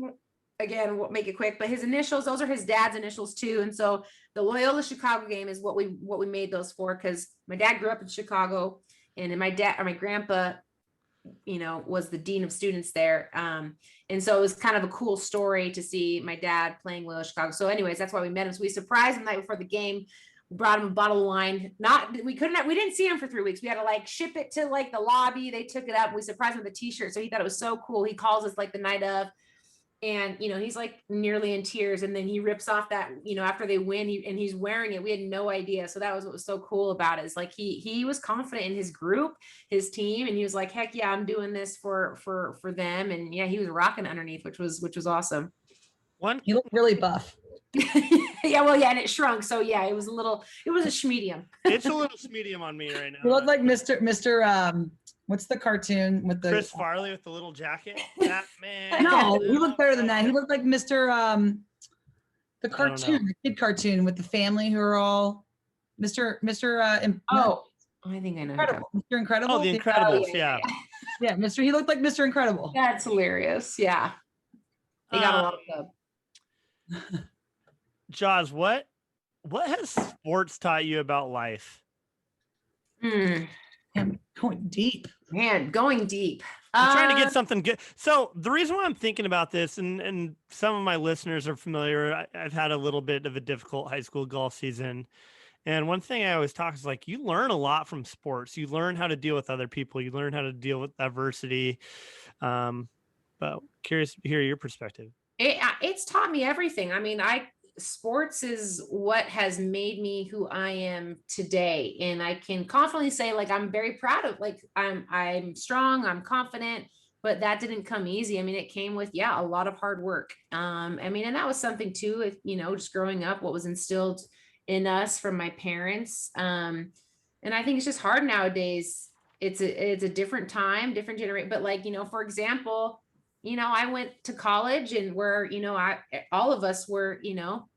again, we'll make it quick, but his initials, those are his dad's initials too. And so the Loyola Chicago game is what we made those for, because my dad grew up in Chicago, and my grandpa, you know, was the dean of students there. And so it was kind of a cool story to see my dad playing Loyola Chicago. So anyways, that's why we met him. So we surprised him the night before the game. We brought him a bottle of wine. We didn't see him for 3 weeks. We had to like ship it to like the lobby. They took it up. We surprised him with a t-shirt. So he thought it was so cool. He calls us like the night of, and, you know, he's like nearly in tears. And then he rips off that, you know, after they win, and he's wearing it. We had no idea. So that was what was so cool about it, is like he was confident in his group, his team, and he was like, heck yeah, I'm doing this for them. And yeah, he was rocking underneath, which was awesome. He looked really buff. Yeah, well, yeah, and it shrunk. So yeah, it was a schmedium. It's a little schmedium on me right now. He looked like Mr. What's the cartoon with the Chris Farley with the little jacket? Batman. No, he looked better than that. He looked like Mr. The cartoon, the kid cartoon with the family who are all Mr. I think I know. Incredible. Mr. Incredible. Oh, the Incredibles, yeah. Yeah, He looked like Mr. Incredible. That's hilarious. Yeah. They got a lot of love. Jaws, what has sports taught you about life? I'm going deep. Man, going deep. I'm trying to get something good. So the reason why I'm thinking about this, and some of my listeners are familiar, I've had a little bit of a difficult high school golf season. And one thing I always talk is like, you learn a lot from sports. You learn how to deal with other people. You learn how to deal with adversity. But curious to hear your perspective. It's taught me everything. I mean, sports is what has made me who I am today. And I can confidently say, like, I'm very proud of, like, I'm strong, I'm confident, but that didn't come easy. I mean, it came with, a lot of hard work. I mean, and that was something too, if, you know, just growing up, what was instilled in us from my parents. And I think it's just hard nowadays. It's a different time, different generation, but like, you know, for example, you know, I went to college, and where, you know, all of us were, you know,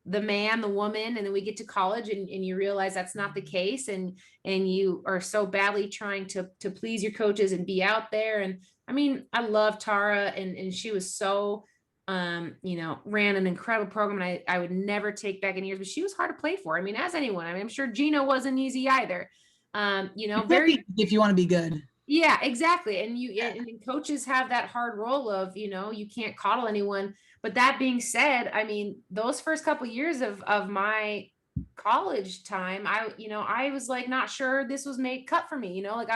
the man, the woman, and then we get to college and you realize that's not the case. And you are so badly trying to please your coaches and be out there. And I mean, I love Tara, and she was so, you know, ran an incredible program, and I would never take back in years, but she was hard to play for. I mean, as anyone, I mean, I'm sure Gino wasn't easy either. You know, very, if you want to be good. Yeah, exactly. And and coaches have that hard role of, you can't coddle anyone. But that being said, I mean, those first couple of years of my college time, I was like not sure this was made cut for me, like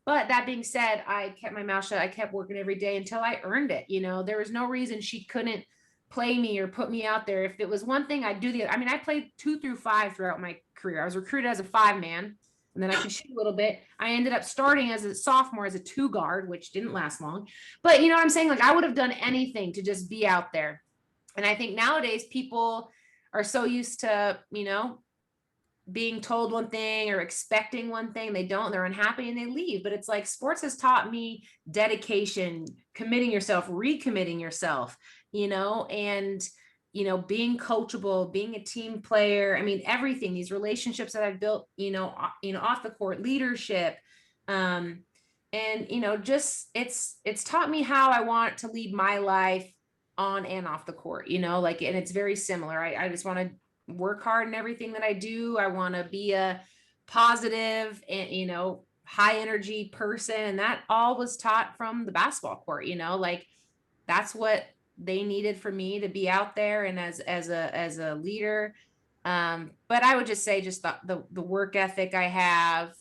but that being said, I kept my mouth shut. I kept working every day until I earned it. There was no reason she couldn't play me or put me out there. If it was one thing, I'd do I mean, I played 2 through 5 throughout my career. I was recruited as a 5-man. And then I could shoot a little bit. I ended up starting as a sophomore as a 2 guard, which didn't last long. But you know what I'm saying? Like I would have done anything to just be out there. And I think nowadays people are so used to, being told one thing or expecting one thing. They don't, they're unhappy and they leave. But it's like sports has taught me dedication, committing yourself, recommitting yourself, and being coachable, being a team player. I mean, everything, these relationships that I've built, off the court, leadership. And, just it's taught me how I want to lead my life on and off the court, and it's very similar. I just want to work hard in everything that I do. I want to be a positive and, high energy person. And that all was taught from the basketball court, like that's what they needed for me to be out there and as a leader. But I would just say just the work ethic I have,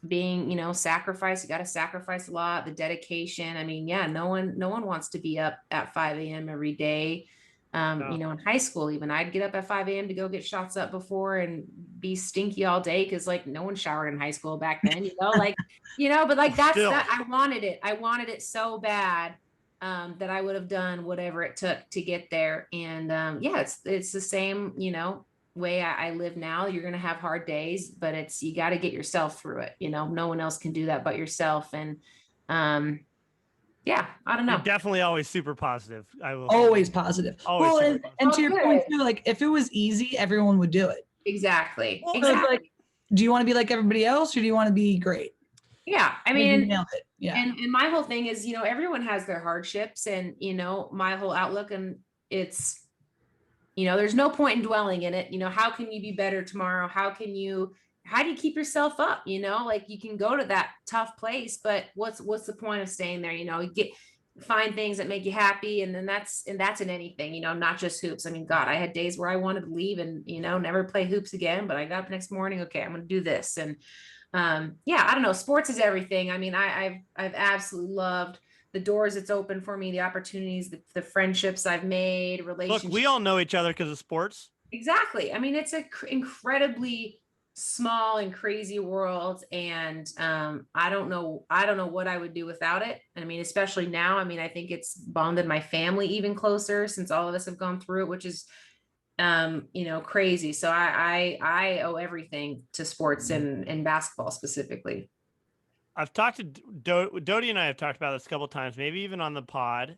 being, sacrifice, you got to sacrifice a lot, the dedication. I mean, yeah, no one wants to be up at 5 a.m. every day. In high school, even I'd get up at 5 a.m. to go get shots up before and be stinky all day. Cause like no one showered in high school back then, but like that I wanted it so bad. That I would have done whatever it took to get there. And it's the same, way I live now. You're going to have hard days, but you got to get yourself through it. No one else can do that but yourself. And I don't know. You're definitely always super positive. I will always positive. Always well, and to your point too, like if it was easy, everyone would do it. Exactly. Well, exactly. Like, do you want to be like everybody else or do you want to be great? Yeah. I mean, yeah. And my whole thing is, everyone has their hardships and, my whole outlook, and it's, there's no point in dwelling in it. How can you be better tomorrow? How do you keep yourself up? Like you can go to that tough place, but what's the point of staying there? Find things that make you happy. And then that's in anything, not just hoops. I mean, God, I had days where I wanted to leave and, never play hoops again, but I got up next morning. Okay, I'm going to do this. And I don't know. Sports is everything. I mean, I've absolutely loved the doors it's opened for me, the opportunities, the friendships I've made, relationships. Look, we all know each other because of sports. Exactly. I mean, it's an incredibly small and crazy world. And I don't know what I would do without it. I mean, especially now, I mean, I think it's bonded my family even closer since all of us have gone through it, which is crazy. So I owe everything to sports and basketball specifically. I've talked to Doty and I have talked about this a couple of times, maybe even on the pod.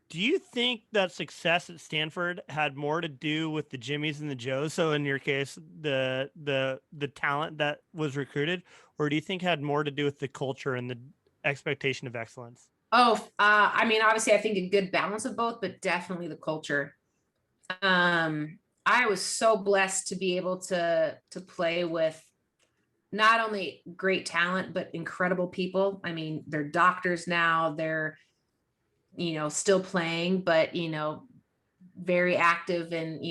Do you think that success at Stanford had more to do with the Jimmies and the Joes? So in your case, the talent that was recruited, or do you think had more to do with the culture and the expectation of excellence? I mean, obviously I think a good balance of both, but definitely the culture. I was so blessed to be able to play with not only great talent, but incredible people. I mean, they're doctors now, they're, still playing, but, very active in,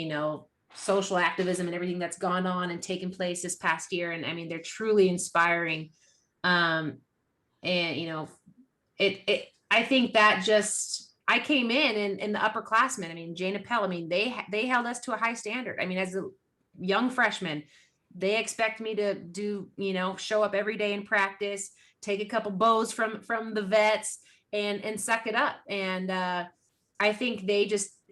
social activism and everything that's gone on and taken place this past year. And I mean, they're truly inspiring. And, I think that I came in the upperclassmen. I mean, Jane Appel, I mean, they held us to a high standard. I mean, as a young freshman, they expect me to do, show up every day in practice, take a couple bows from the vets and suck it up. And I think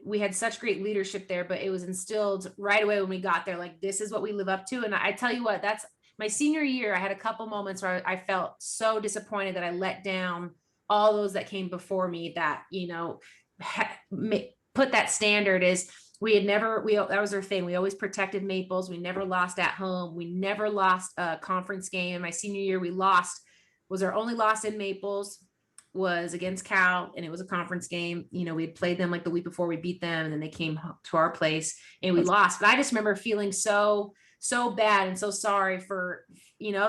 we had such great leadership there, but it was instilled right away when we got there, like, this is what we live up to. And I tell you what, that's my senior year. I had a couple moments where I felt so disappointed that I let down all those that came before me that, put that standard is that was our thing. We always protected Maples. We never lost at home. We never lost a conference game. My senior year, was our only loss in Maples was against Cal, and it was a conference game. We had played them like the week before, we beat them, and then they came to our place and we lost. But I just remember feeling so bad and so sorry for,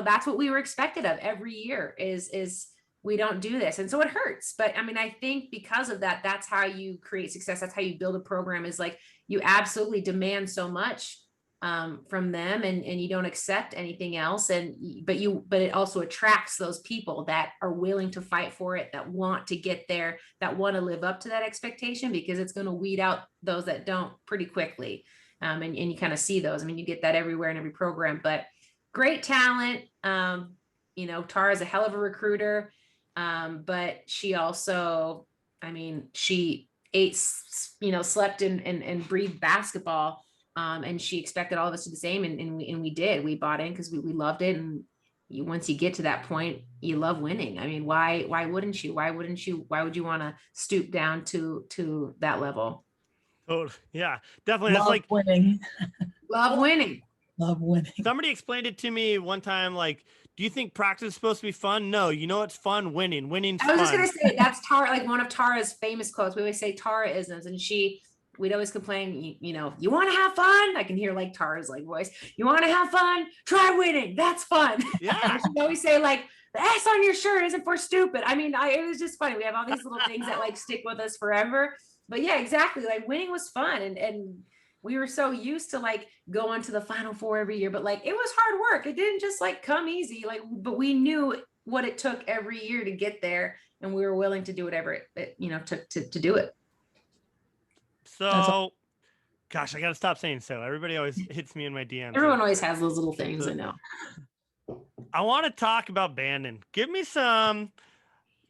that's what we were expected of every year is we don't do this. And so it hurts. But I mean, I think because of that, that's how you create success. That's how you build a program, is like you absolutely demand so much from them, and you don't accept anything else. But it also attracts those people that are willing to fight for it, that want to get there, that want to live up to that expectation, because it's going to weed out those that don't pretty quickly. And you kind of see those. I mean, you get that everywhere in every program, but great talent. Tara's a hell of a recruiter. But she also, I mean, she ate, slept and breathed basketball. And she expected all of us to do the same. And we did. We bought in because we loved it. And once you get to that point, you love winning. I mean, why wouldn't you? Why would you want to stoop down to that level? Oh, yeah, definitely. Love That's like winning. Love winning. Love winning. somebody explained it to me one time. Like, do you think practice is supposed to be fun? No, it's fun winning. Winning's fun. I was just going to say, that's Tara, like one of Tara's famous quotes. We always say Tara isn't, and we'd always complain, you want to have fun? I can hear like Tara's like voice. You want to have fun? Try winning. That's fun. Yeah. She'd always say like, the S on your shirt isn't for stupid. I mean, it was just funny. We have all these little things that like stick with us forever. But yeah, exactly. Like winning was fun. And we were so used to like going to the Final Four every year, but like it was hard work. It didn't just like come easy. But we knew what it took every year to get there, and we were willing to do whatever it took to do it. So, gosh, I got to stop saying so. Everybody always hits me in my DMs. Everyone always has those little things. I know. I want to talk about Bandon. Give me some.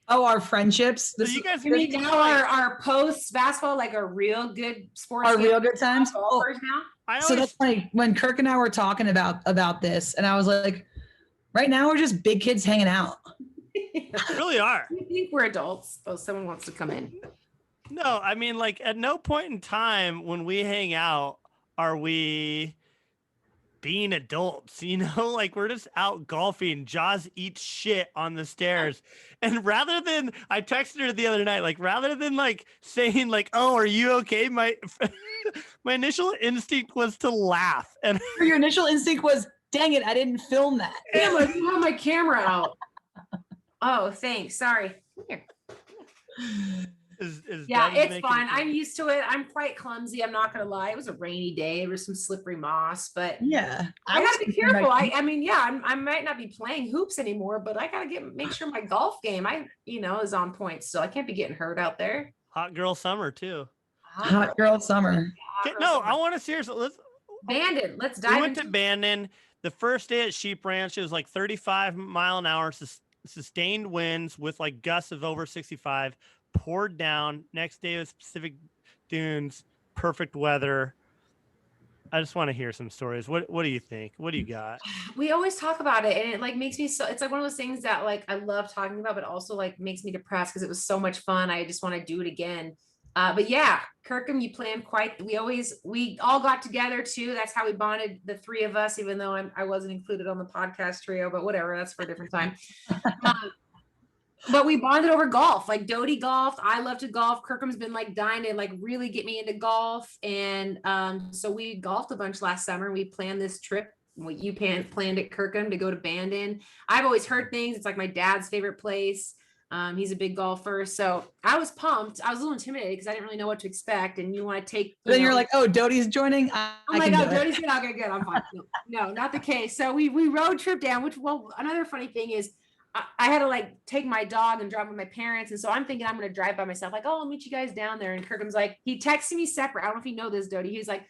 Oh, our friendships. So you guys, You mean now our post basketball, like a real good sports, our real good times. Golfers now. So that's funny. When Kirk and I were talking about this, and I was like, right now we're just big kids hanging out. We really are. You think we're adults? Oh, someone wants to come in. No, I mean, like at no point in time when we hang out are we being adults, like we're just out golfing. Jaws eats shit on the stairs. And rather than, I texted her the other night, like rather than like saying like, oh, are you okay? My initial instinct was to laugh. And your initial instinct was, dang it, I didn't film that. Damn, I didn't have my camera out. Oh, thanks. Sorry. Here. Yeah, it's fine. I'm used to it. I'm quite clumsy. I'm not gonna lie. It was a rainy day. There was some slippery moss, but yeah, I gotta be careful. I might not be playing hoops anymore, but I gotta make sure my golf game is on point. So I can't be getting hurt out there. Hot girl summer too. Hot girl summer. I want to seriously. Bandon. Let's dive. We went to Bandon. The first day at Sheep Ranch, it was like 35 mile an hour sustained winds with like gusts of over 65. Poured down. Next day was Pacific Dunes, perfect weather. I just want to hear some stories. What do you think? What do you got? We always talk about it, and it like makes me so. It's like one of those things that like I love talking about, but also like makes me depressed because it was so much fun. I just want to do it again. But yeah, Kirkham, you planned we all got together too. That's how we bonded, the three of us, even though I wasn't included on the podcast trio, but whatever, that's for a different time. But we bonded over golf. Like Doty golfed. I love to golf. Kirkham's been like dying to like really get me into golf. And so we golfed a bunch last summer. We planned this trip. What you planned at Kirkham to go to Bandon. I've always heard things. It's like my dad's favorite place. He's a big golfer. So I was pumped. I was a little intimidated because I didn't really know what to expect. And you want to take. You're like, oh, Doty's joining. I'm like, oh, Doty's good. Okay, good. I'm fine. No, not the case. So we road trip down, another funny thing is, I had to like take my dog and drive with my parents. And so I'm thinking I'm going to drive by myself. Like, oh, I'll meet you guys down there. And Kirkham's like, he texted me separate. I don't know if you know this, Doty. He's like,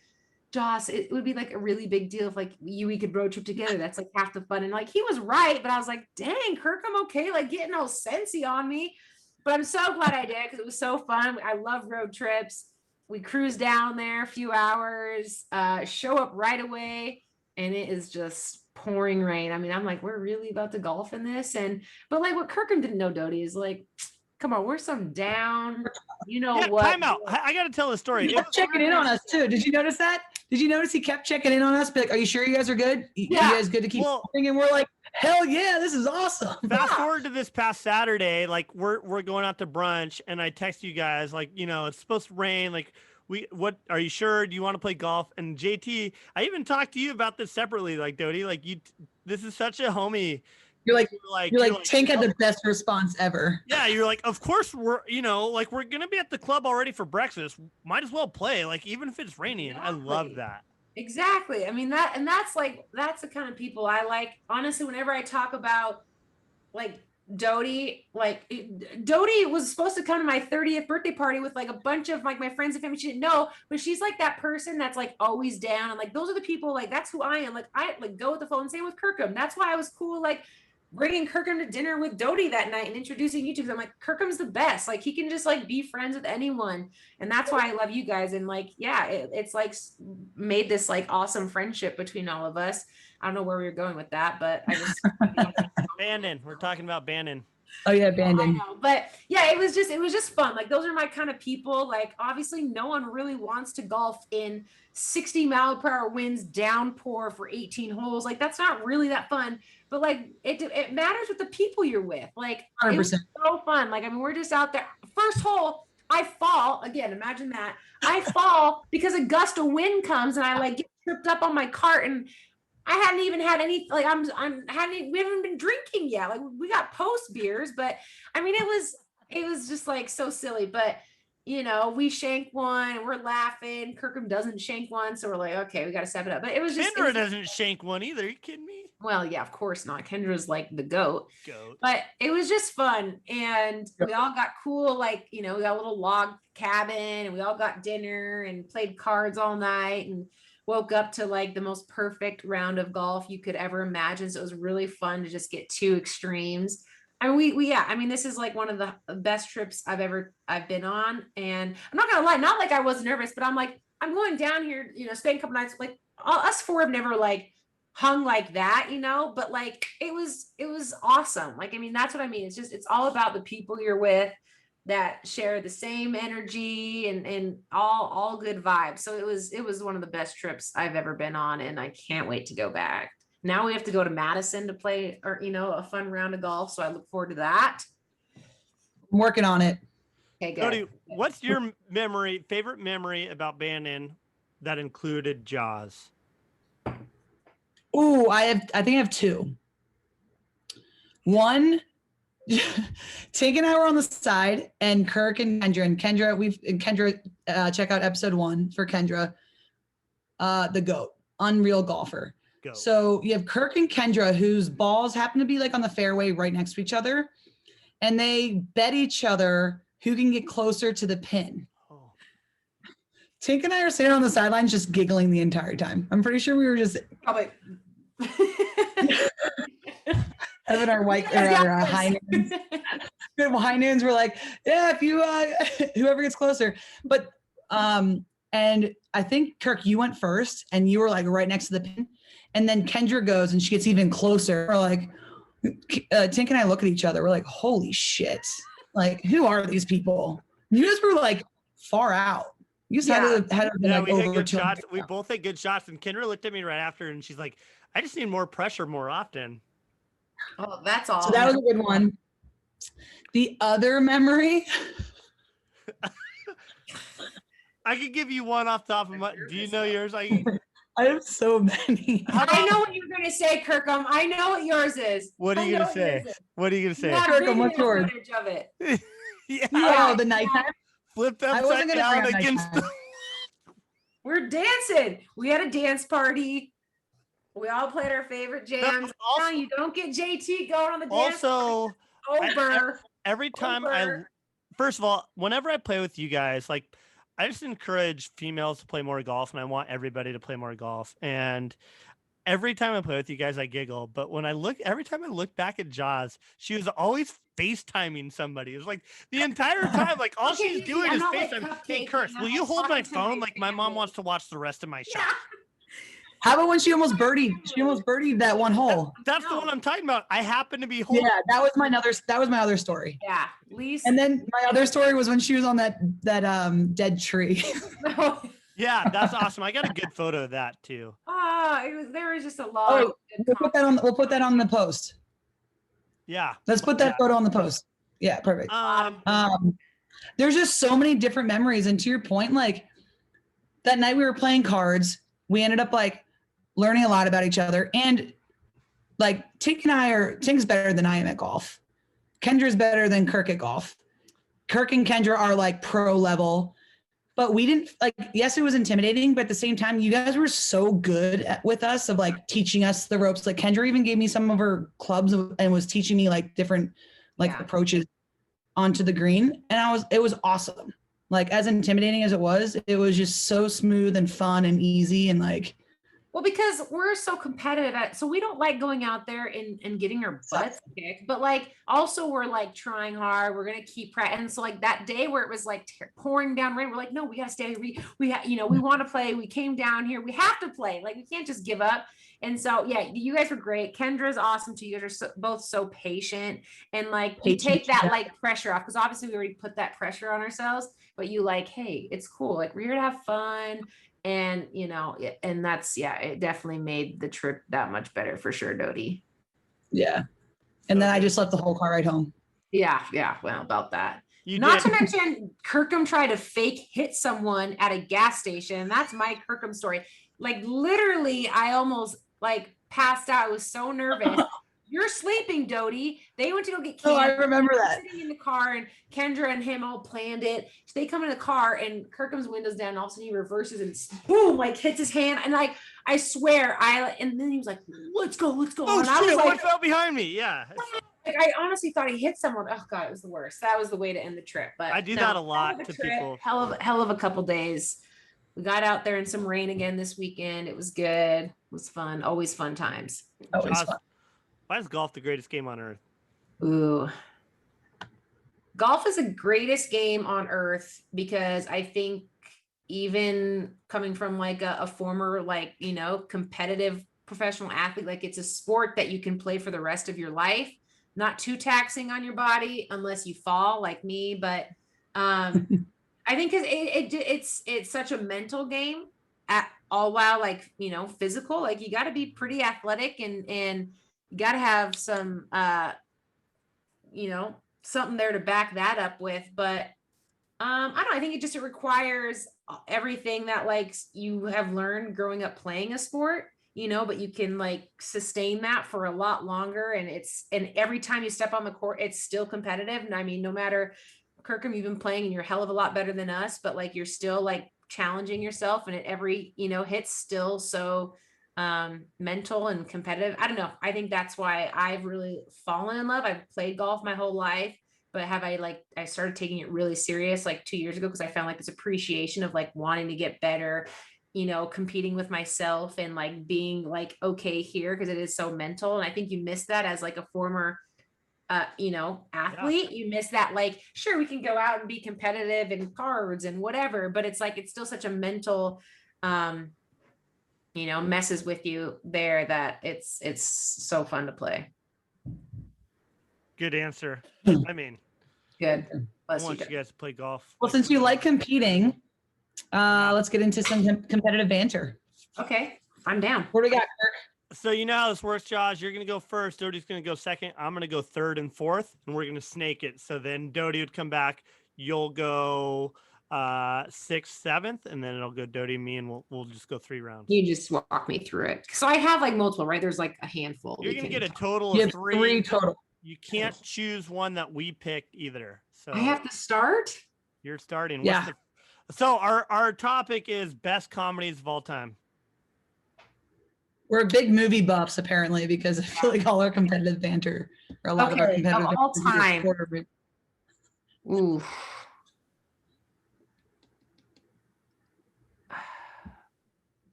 Joss, it would be like a really big deal if like we could road trip together. That's like half the fun. And like, he was right. But I was like, dang, Kirkham, okay. Like getting all sensey on me. But I'm so glad I did because it was so fun. I love road trips. We cruise down there a few hours, show up right away. And it is just pouring rain. I mean, I'm like, we're really about to golf in this. But like what Kirkham didn't know, Doty, is like, come on, we're some down, what? Time out. I got to tell the story. He kept checking in on us too. Did you notice that? Did you notice he kept checking in on us? Be like, are you sure you guys are good? Yeah. You guys good to keep going? And we're like, hell yeah, this is awesome. Fast forward to this past Saturday, like we're going out to brunch and I text you guys like, it's supposed to rain. Like what are you sure? Do you want to play golf? And JT, I even talked to you about this separately, like Doty, like you this is such a homie. You're like Tink had "Oh, the best response ever. yeah, you're like, of course we're, like we're gonna be at the club already for breakfast. Might as well play, like even if it's raining. I love Exactly. that. Exactly. I mean that's the kind of people I like. Honestly, whenever I talk about like Doty, Doty was supposed to come to my 30th birthday party with like a bunch of like my friends and family. She didn't know, but she's like that person that's like always down, and like those are the people, like that's who I am. Like I like go with the phone. Same with Kirkham. That's why I was cool, like bringing Kirkham to dinner with Doty that night and introducing you two. I'm like, Kirkham's the best. Like he can just like be friends with anyone, and that's why I love you guys. And like, yeah, it's like made this like awesome friendship between all of us. I don't know where we were going with that, but I just Bandon. We're talking about Bandon. Oh yeah, I Bandon. know, but yeah, it was just fun. Like those are my kind of people. Like obviously no one really wants to golf in 60-mile-per-hour winds, downpour for 18 holes. Like that's not really that fun. But like it matters with the people you're with. Like 100%. it was so fun. Like I mean, we're just out there. First hole, I fall again. Imagine that. I fall because a gust of wind comes and I like get tripped up on my cart, and I hadn't even had any, like we haven't been drinking yet. Like we got post beers, but I mean, it was just like so silly, but we shank one and we're laughing. Kirkham doesn't shank one. So we're like, okay, we got to step it up. But it was just, Kendra doesn't shank one either. Are you kidding me? Well, yeah, of course not. Kendra's like the goat. But it was just fun. And we all got cool, like, we got a little log cabin and we all got dinner and played cards all night and woke up to like the most perfect round of golf you could ever imagine. So it was really fun to just get two extremes. And I mean, this is like one of the best trips I've been on. And I'm not gonna lie, not like I was nervous, but I'm like, I'm going down here, spend a couple nights, like us four have never like hung like that, but like it was awesome. Like, I mean, that's what I mean. It's all about the people you're with that share the same energy and all good vibes. So it was one of the best trips I've ever been on, and I can't wait to go back. Now we have to go to Madison to play, or a fun round of golf. So I look forward to that. I'm working on it. Okay, good. Cody, what's your favorite memory about Bandon that included Jaws? Oh, I think I have two. One, Tink and I were on the side, and Kirk and Kendra, check out episode 1 for Kendra, the GOAT, unreal golfer. Goat. So you have Kirk and Kendra, whose balls happen to be like on the fairway right next to each other, and they bet each other who can get closer to the pin. Oh. Tink and I are sitting on the sidelines just giggling the entire time. I'm pretty sure we were just probably having our high noons. High noons were like, yeah, if you whoever gets closer. But and I think Kirk, you went first, and you were like right next to the pin, and then Kendra goes and she gets even closer. We're like, Tink and I look at each other. We're like, holy shit! Like, who are these people? You guys were like far out. You just had to be like we over had good 200 shots. We both had good shots, and Kendra looked at me right after, and she's like, I just need more pressure more often. Oh, that's all. So that was a good one. The other memory. I could give you one off the top of my. Do you know yours? I have so many. I know what you're going to say, Kirkham. I know what yours is. What are you going to say? What are you going to say? Kirkham, what's yours? Of it. Yeah. Oh, the nighttime. Flipped upside down against. We're dancing. We had a dance party. We all played our favorite jams. Also, you don't get JT going on the dance. Also, over. Every time first of all, whenever I play with you guys, like, I just encourage females to play more golf, and I want everybody to play more golf. And every time I play with you guys, I giggle. But every time I look back at Jaws, she was always FaceTiming somebody. It was like the entire time, like all she's doing is FaceTime. Like, hey, Kurt, will you hold my phone? Like my mom wants to watch the rest of my shot. Yeah. How about when she almost birdied that one hole? That's the one I'm talking about. I happen to be holding. Yeah, that was my other story. Yeah, Lisa. And then my other story was when she was on that dead tree. Yeah, that's awesome. I got a good photo of that too. There was just a lot. Oh, we'll put that on the post. Yeah. Let's put that photo on the post. Yeah, perfect. There's just so many different memories, and to your point, like that night we were playing cards, we ended up like learning a lot about each other, and like Tink's better than I am at golf. Kendra's better than Kirk at golf. Kirk and Kendra are like pro level, but we didn't like, yes, it was intimidating, but at the same time, you guys were so good with us of like teaching us the ropes. Like Kendra even gave me some of her clubs and was teaching me like different approaches onto the green. And it was awesome. Like as intimidating as it was just so smooth and fun and easy and like. Well, because we're so competitive so we don't like going out there and getting our butts kicked, but like also we're like trying hard. We're going to keep practicing. And so like that day where it was like pouring down rain, we're like, no, we got to stay. We want to play. We came down here. We have to play. Like we can't just give up. And so, yeah, you guys were great. Kendra's awesome too. You guys are both so patient and like you take that like pressure off because obviously we already put that pressure on ourselves, but you like, hey, it's cool. Like we're here to have fun. And, and that's, it definitely made the trip that much better for sure, Doty. Yeah. And then I just left the whole car ride home. Yeah. Well, about that. Not to mention Kirkham tried to fake hit someone at a gas station. That's my Kirkham story. Like literally, I almost like passed out. I was so nervous. You're sleeping, Doty. They went to go get candy. Oh, I remember that. Sitting in the car, and Kendra and him all planned it. So they come in the car, and Kirkham's windows down. And all of a sudden, he reverses and boom, like hits his hand. And like I swear, and then he was like, "Let's go." Oh and shit! I was like, what fell behind me? Yeah. Like, I honestly thought he hit someone. Oh god, it was the worst. That was the way to end the trip. But I do that a lot to trip, people. Hell of a couple days. We got out there in some rain again this weekend. It was good. It was fun. Always fun times. Always fun. Why is golf the greatest game on earth? Ooh. Golf is the greatest game on earth because I think even coming from like a former, like, competitive professional athlete, like it's a sport that you can play for the rest of your life, not too taxing on your body unless you fall like me. But I think cause it's such a mental game all while like, physical, like you got to be pretty athletic and you got to have some, something there to back that up with. But I don't know. I think it requires everything that like you have learned growing up playing a sport, but you can like sustain that for a lot longer. And every time you step on the court, it's still competitive. And I mean, no matter Kirkham, you've been playing and you're a hell of a lot better than us, but like you're still like challenging yourself and at every, hit's still so mental and competitive. I don't know. I think that's why I've really fallen in love. I've played golf my whole life, but I started taking it really serious like 2 years ago because I found like this appreciation of like wanting to get better, competing with myself and like being like okay here because it is so mental. And I think you miss that as like a former athlete. You miss that, like, sure, we can go out and be competitive in cards and whatever, but it's like it's still such a mental messes with you there that it's so fun to play. Good answer. I mean, good. I want you guys to play golf. Well, since you like competing, let's get into some competitive banter. Okay, I'm down. What do we got, Kirk? So you know how this works, Josh. You're going to go first. Doty's going to go second. I'm going to go third and fourth, and we're going to snake it. So then Doty would come back. You'll go sixth, seventh, and then it'll go Doty, me, and we'll just go 3 rounds. You just walk me through it. So I have like multiple, right? There's like a handful. You're going to get a total of 3. 3 total. You can't choose one that we picked either. So I have to start? You're starting. Yeah. So our topic is best comedies of all time. We're big movie buffs apparently because I feel like all our competitive banter or a lot of our competitive of all time. Ooh.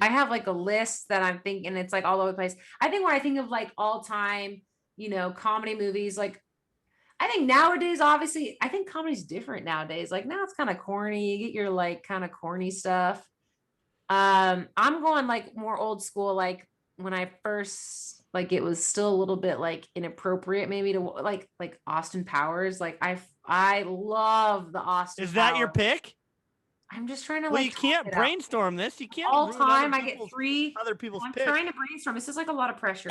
I have like a list that I'm thinking it's like all over the place. I think when I think of like all time, comedy movies, like I think nowadays, obviously, I think comedy's different nowadays. Like now it's kind of corny. You get your like kind of corny stuff. I'm going like more old school, like when I first, like it was still a little bit like inappropriate maybe to like Austin Powers. Like I love the Austin Is that Powers. your pick? I'm just trying to you can't brainstorm this. You can't all time. I get 3 other people's I'm picks. trying to brainstorm. This is like a lot of pressure.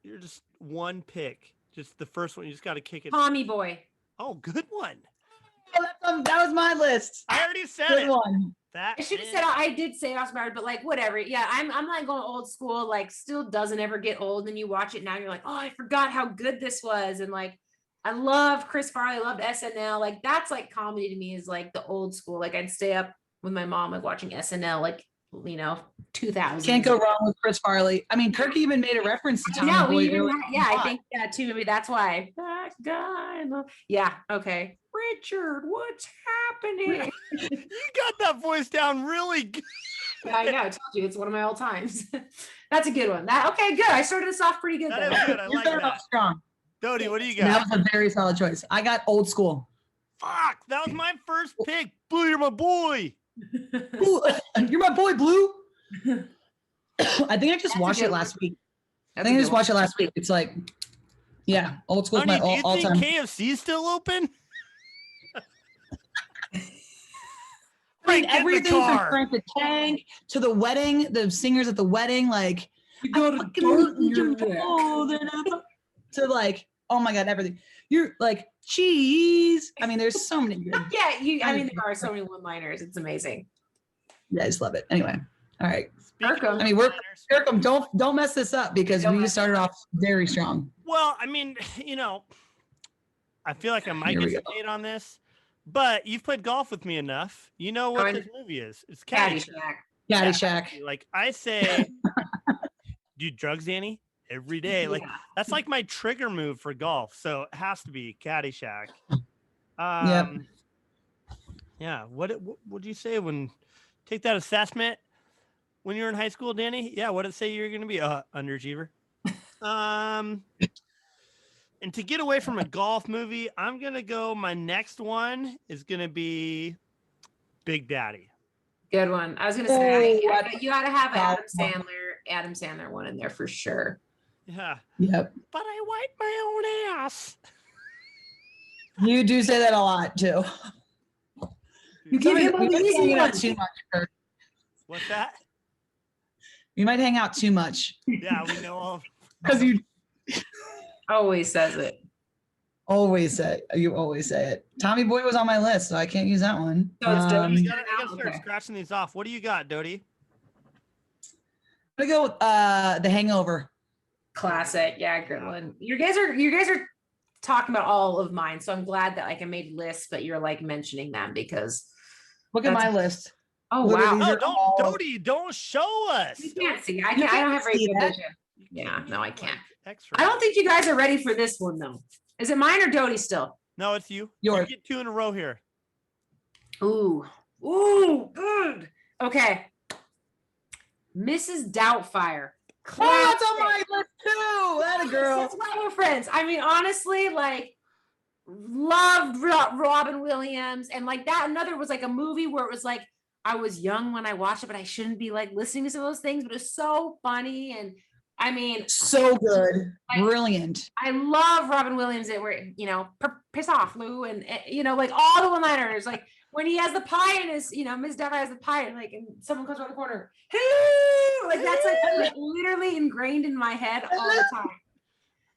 You're just one pick. Just the first one. You just got to kick it. Tommy Boy. Oh, good one. Oh, that was my list. I already said Good it. one. That I should have said I did say Austin Powers, but like whatever. Yeah, I'm like going old school. Like still doesn't ever get old. And you watch it now, you're like, oh, I forgot how good this was. And like, I love Chris Farley. I loved SNL. Like that's like comedy to me is like the old school. Like I'd stay up with my mom like watching SNL. Like 2000. Can't go wrong with Chris Farley. I mean, Kirk even made a reference to Tommy Boy. I think that too. Maybe that's why. That guy. Yeah. Okay. Richard, what's happening? You got that voice down really good. Yeah, I know. I told you it's one of my all times. That's a good one. Okay, good. I started this off pretty good. That is good. I like that. Strong. Doty, what do you got? That was a very solid choice. I got old school. Fuck, that was my first pick. Blue, you're my boy. Ooh, you're my boy, Blue. I think I just watched it last week. Watched it last week. It's like, yeah, old school is my all time. Do you think KFC's still open? I mean, everything from Frank the Tank to the wedding, the singers at the wedding, like you go to to like, oh my God, everything. You're like cheese. I mean, there's so many good. Yeah, I mean, there are so many one-liners. It's amazing. Yeah, I just love it. Anyway, all right. Kirkham. I mean, Kirkham, don't mess this up because we started off very strong. Well, I mean, I feel like I might get some hate on this, but you've played golf with me enough. You know what this movie is. It's Caddyshack. Caddyshack. Like I say, do drugs, Danny? Every day. Like that's like my trigger move for golf. So it has to be Caddyshack. Yep. Yeah. What would you say when take that assessment when you were in high school, Danny? Yeah. What did it say you're going to be? Underachiever. And to get away from a golf movie, I'm going to go. My next one is going to be Big Daddy. Good one. I was going to say, you got to have Adam Sandler one in there for sure. Yeah. Yep. But I wipe my own ass. You do say that a lot too. You might hang out too much, Kirk. What's that? You might hang out too much. Yeah, we know all. Because you always says it. You always say it. Tommy Boy was on my list, so I can't use that one. So it's you gotta start scratching these off. What do you got, Doty? I'm gonna go with The Hangover. Classic. Yeah, good one. You guys are talking about all of mine, so I'm glad that like I made lists, but you're like mentioning them because look at my list. Oh wow! No, Doty, don't show us. You can't see. I don't have very good vision. Yeah, no, I can't. X-ray. I don't think you guys are ready for this one though. Is it mine or Doty still? No, it's you. Yours. You get 2 in a row here. Ooh, good. Okay. Mrs. Doubtfire. Oh, that's on my list too. That a girl. That's why we're friends. I mean, honestly, like, loved Robin Williams, and like that. Another was like a movie where it was like I was young when I watched it, but I shouldn't be like listening to some of those things. But it's so funny, and I mean, so good, brilliant. I love Robin Williams. It where piss off, Lou, and like all the one-liners, like. When he has the pie in his, Miss Doubtfire has the pie, and like, and someone comes around the corner, like that's like literally ingrained in my head all the time.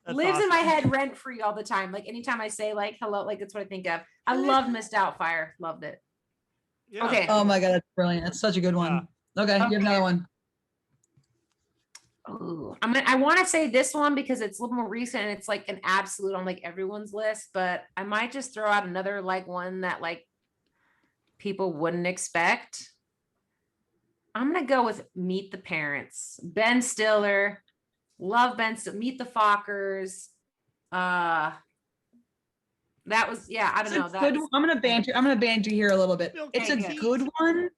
That's Lives awesome. in my head rent free all the time. Like anytime I say like hello, like that's what I think of. I loved Miss Doubtfire, loved it. Yeah. Okay. Oh my God, that's brilliant. That's such a good one. Okay, you have another one. Oh, I want to say this one because it's a little more recent and it's like an absolute on like everyone's list, but I might just throw out another like one that like people wouldn't expect. I'm gonna go with Meet the Parents. Ben Stiller, love Ben Stiller. Meet the Fockers. That was I don't know. Good. I'm gonna banter here a little bit. Okay, it's a good one.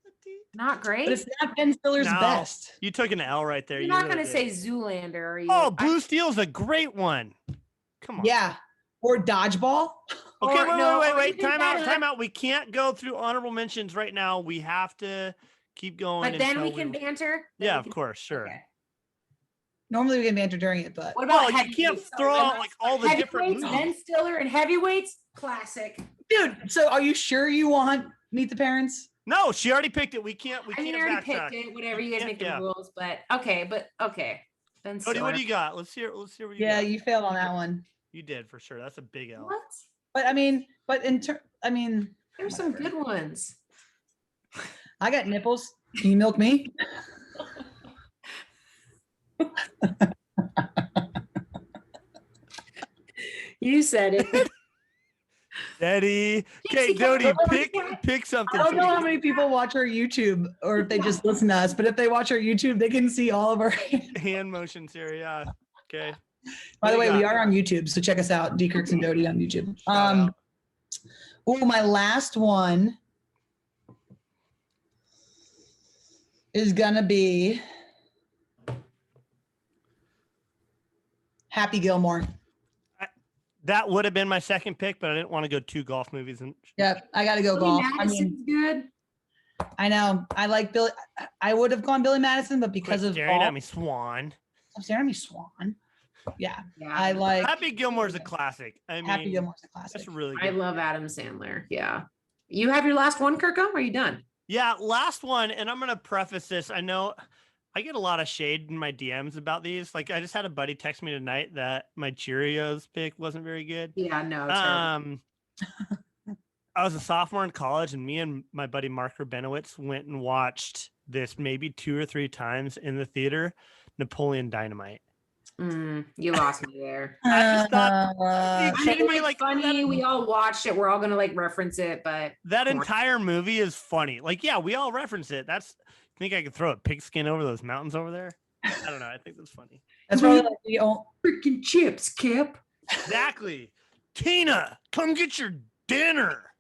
Not great. But it's not Ben Stiller's best. You took an L right there. You're not gonna say Zoolander, are you? Oh, Blue Steel's a great one. Come on. Yeah. Or Dodgeball. Okay, Or wait. Time out. We can't go through honorable mentions right now. We have to keep going. But then we can banter. Yeah, of course, sure. Okay. Normally we can banter during it, but What about you can't throw out like all the different movies. Ben Stiller and Heavyweights, classic. dude, so are you sure you want Meet the Parents? No, she already picked it. We can't I already backtrack. picked it. Whatever, you guys make the Yeah. rules, but okay. Ben Stiller. Cody, what do you got? Let's hear what you Yeah, got. you failed on that one. You did for sure. That's a big L. What? But I mean, There's some good ones. I got nipples. Can you milk me? You said it. Eddie. Okay, Dixie, Doty, come on, pick I something. don't for know me. how many people watch our YouTube or if they just listen to us, but if they watch our YouTube, they can see all of our. Hand motions here. Yeah. Okay. By the What way, do you we got? are on YouTube, so check us out, Dkirks and Doty on YouTube. Shout out. Oh, my last one is gonna be Happy Gilmore. That would have been my second pick, but I didn't want to go 2 golf movies. And Yep, I gotta go Billy golf. I Madison's mean, good. I know I like Billy. I would have gone Billy Madison, but quit because of staring golf, at me, Swan. I'm staring at me, Swan. Yeah, Yeah, I like Happy Gilmore's a classic. I mean, Happy Gilmore's a classic. that's really I good. love Adam Sandler. Yeah. You have your last one, Kirko? Are you done? Yeah, last one, and I'm gonna preface this. I know I get a lot of shade in my DMs about these. Like, I just had a buddy text me tonight that my Cheerios pick wasn't very good. Yeah, no. Terrible. I was a sophomore in college, and me and my buddy Mark Rabinowitz went and watched this maybe 2 or 3 times in the theater, Napoleon Dynamite. You lost me there. I just thought, I kidding mean, me? it's Like, funny. We all watched it. We're all gonna like reference it, but that come on. entire movie is funny. Like, yeah, we all reference it. Think I could throw a pigskin over those mountains over there? I don't know. I think that's funny. That's probably like the only. Freaking chips, Kip. Exactly. Tina, come get your dinner.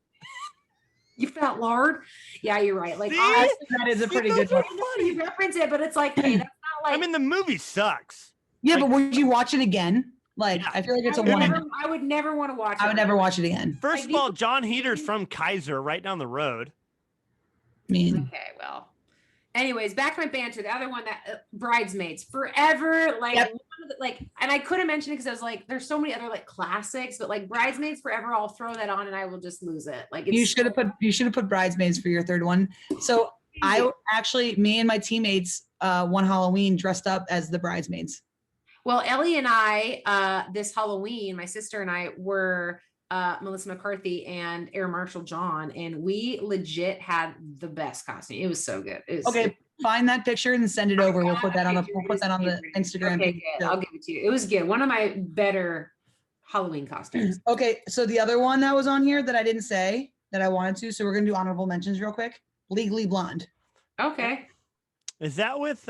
You fat lard. Yeah, you're right. Like, See? That is a pretty good one. You reference it, but it's like, hey, that's not like. I mean, the movie sucks. Yeah, Like- but would you watch it again? Like, Yeah. I feel like it's a I would one. never- I would never want to watch it. I would never watch it again. First Like, of all, John Heater's from Kaiser, right down the road. I mean, Okay, well. Anyways, back to my banter. The other one that Bridesmaids Forever, like, Yep. one of the, like, and I couldn't mention it because I was like, there's so many other like classics, but like Bridesmaids Forever, I'll throw that on and I will just lose it. Like, it's you should have put Bridesmaids for your third one. So I actually, me and my teammates, one Halloween dressed up as the bridesmaids. Well, Ellie and I, this Halloween, my sister and I were Melissa McCarthy and Air Marshal John, and we legit had the best costume. It was so good. It was, Okay, find that picture and send it over. We'll put that on the the Instagram. Okay, good. I'll give it to you. It was good. One of my better Halloween costumes. Okay, so the other one that was on here that I didn't say that I wanted to, so we're gonna do honorable mentions real quick. Legally Blonde. Okay. Is that with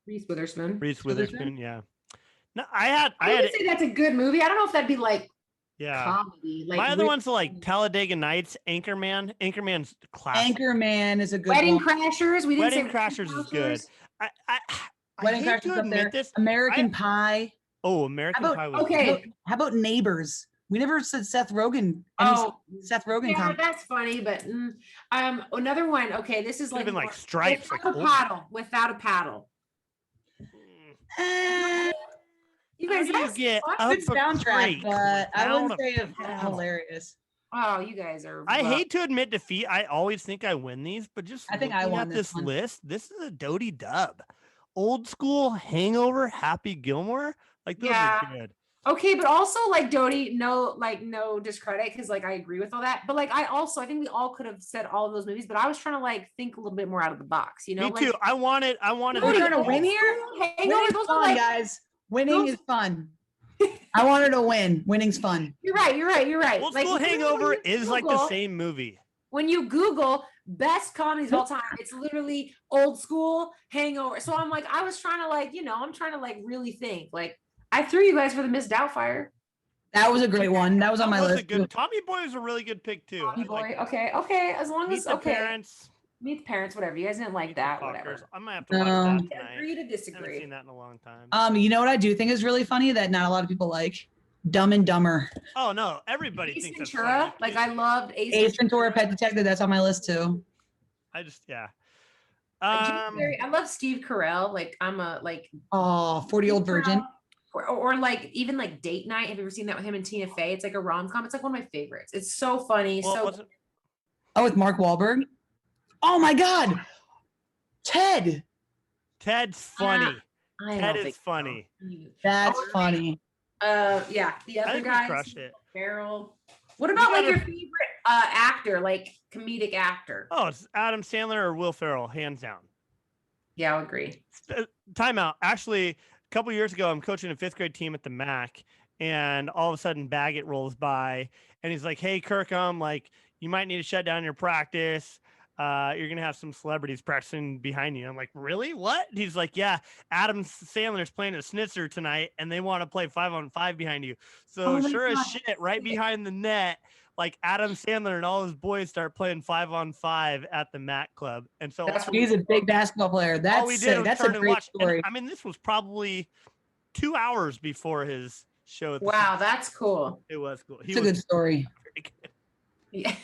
Reese Witherspoon. Reese Witherspoon? Witherspoon? Yeah. No, I had I would say that's a good movie. I don't know if that'd be like yeah. comedy. Like My other with- one's like Talladega Nights, Anchorman. Anchorman's classic. Anchorman is a good Wedding one. Crashers. We didn't Wedding say Crashers is good. I Wedding hate to Crashers up admit there. this. American Pie. Oh, American How about- Pie was okay. How about Neighbors? We never said Seth Rogen. Oh, Seth Rogen yeah, comment. that's funny, but another one. Okay, this is Could've like been like more- Stripes, like without a old- paddle. Without a paddle. You How guys, do you that's get fun. up Good a soundtrack, creek but I wouldn't without say a it's paddle? hilarious. Oh, you guys are. I rough. hate to admit defeat. I always think I win these, but just I think I looking won at this this one. list, this is a Doty dub. Old school Hangover, Happy Gilmore, like those Yeah. are good. Okay, but also like Doty, no discredit because like I agree with all that. But like I think we all could have said all of those movies, but I was trying to like think a little bit more out of the box, you know? Me like, too. I wanted. We're Doty, trying to Old win here? School, Hangover, Winning's those are fun, like, guys. Winning those- is fun. I wanted to win. Winning's fun. You're right. Old Like, school literally Hangover when you is like the Google- same movie. When you Google best comedies of all time, it's literally Old School, Hangover. So I'm like, I was trying to like, I'm trying to like really think. Like, I threw you guys for the Miss Doubtfire. That was a great one. That was on my That was list. a good. Tommy Boy is a really good pick too. Tommy I like Boy. Okay. As long Meet as the okay. Parents. Meet the Parents, whatever. You guys didn't like Meet the that, Fockers. whatever. I might have to watch that tonight. Agree to I haven't disagree. seen that in a long time. You know what I do think is really funny that not a lot of people like? Dumb and Dumber. Oh no, everybody Ace thinks that's Ventura. funny. Like I loved Ace Ventura, Pet Detective. That's on my list too. I just yeah. I love Steve Carell. Like I'm a like Oh, 40-Year-Old Virgin. or like even like Date Night. Have you ever seen that with him and Tina Fey? It's like a rom-com. It's like one of my favorites. It's so funny. Well, so wasn't- Oh, with Mark Wahlberg. Oh my God. Ted. Ted's funny. I Ted don't is think so. funny. That's Oh, funny. Yeah. The I other think we guys. crushed it. Farrell. What about like gotta- your favorite actor, like comedic actor. Oh, it's Adam Sandler or Will Ferrell, hands down. Yeah, I'll agree. Timeout. Actually, a couple years ago, I'm coaching a 5th grade team at the MAC, and all of a sudden Baggett rolls by and he's like, "Hey, Kirkham, like you might need to shut down your practice. You're gonna have some celebrities practicing behind you." I'm like, "Really? What?" He's like, "Yeah, Adam Sandler's playing a snitzer tonight, and they want to play 5-on-5 behind you." So sure as shit, right behind the net, like Adam Sandler and all his boys start playing 5-on-5 at the MAC club. And so he's a big basketball player. all we That's did sick. was That's a turn and great watch. story. And, I mean, this was probably 2 hours before his show. At the Wow, Fox. that's cool. It was cool. It's a good story. Very good. Yeah.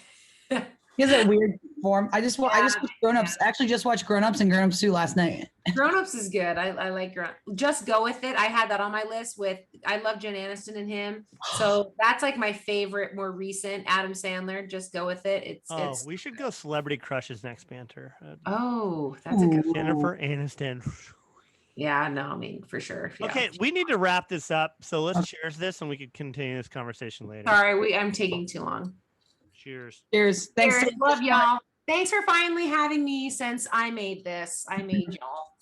He has that weird form. I just watched Grown Ups. Actually, just watched Grown Ups and Grown Ups 2 last night. Grown Ups is good. I like Grown. Just Go With It. I had that on my list with. I love Jen Aniston and him. So that's like my favorite, more recent Adam Sandler. Just Go With It. It's. We should go celebrity crushes next banter. Oh, that's a good one. Jennifer Aniston. Yeah, no, I mean for sure. Yeah. Okay, we need to wrap this up. So let's cheers this, and we can continue this conversation later. Sorry, I'm taking too long. Cheers. Cheers. Thanks. Cheers. Love y'all. Thanks for finally having me since I made this. I made y'all.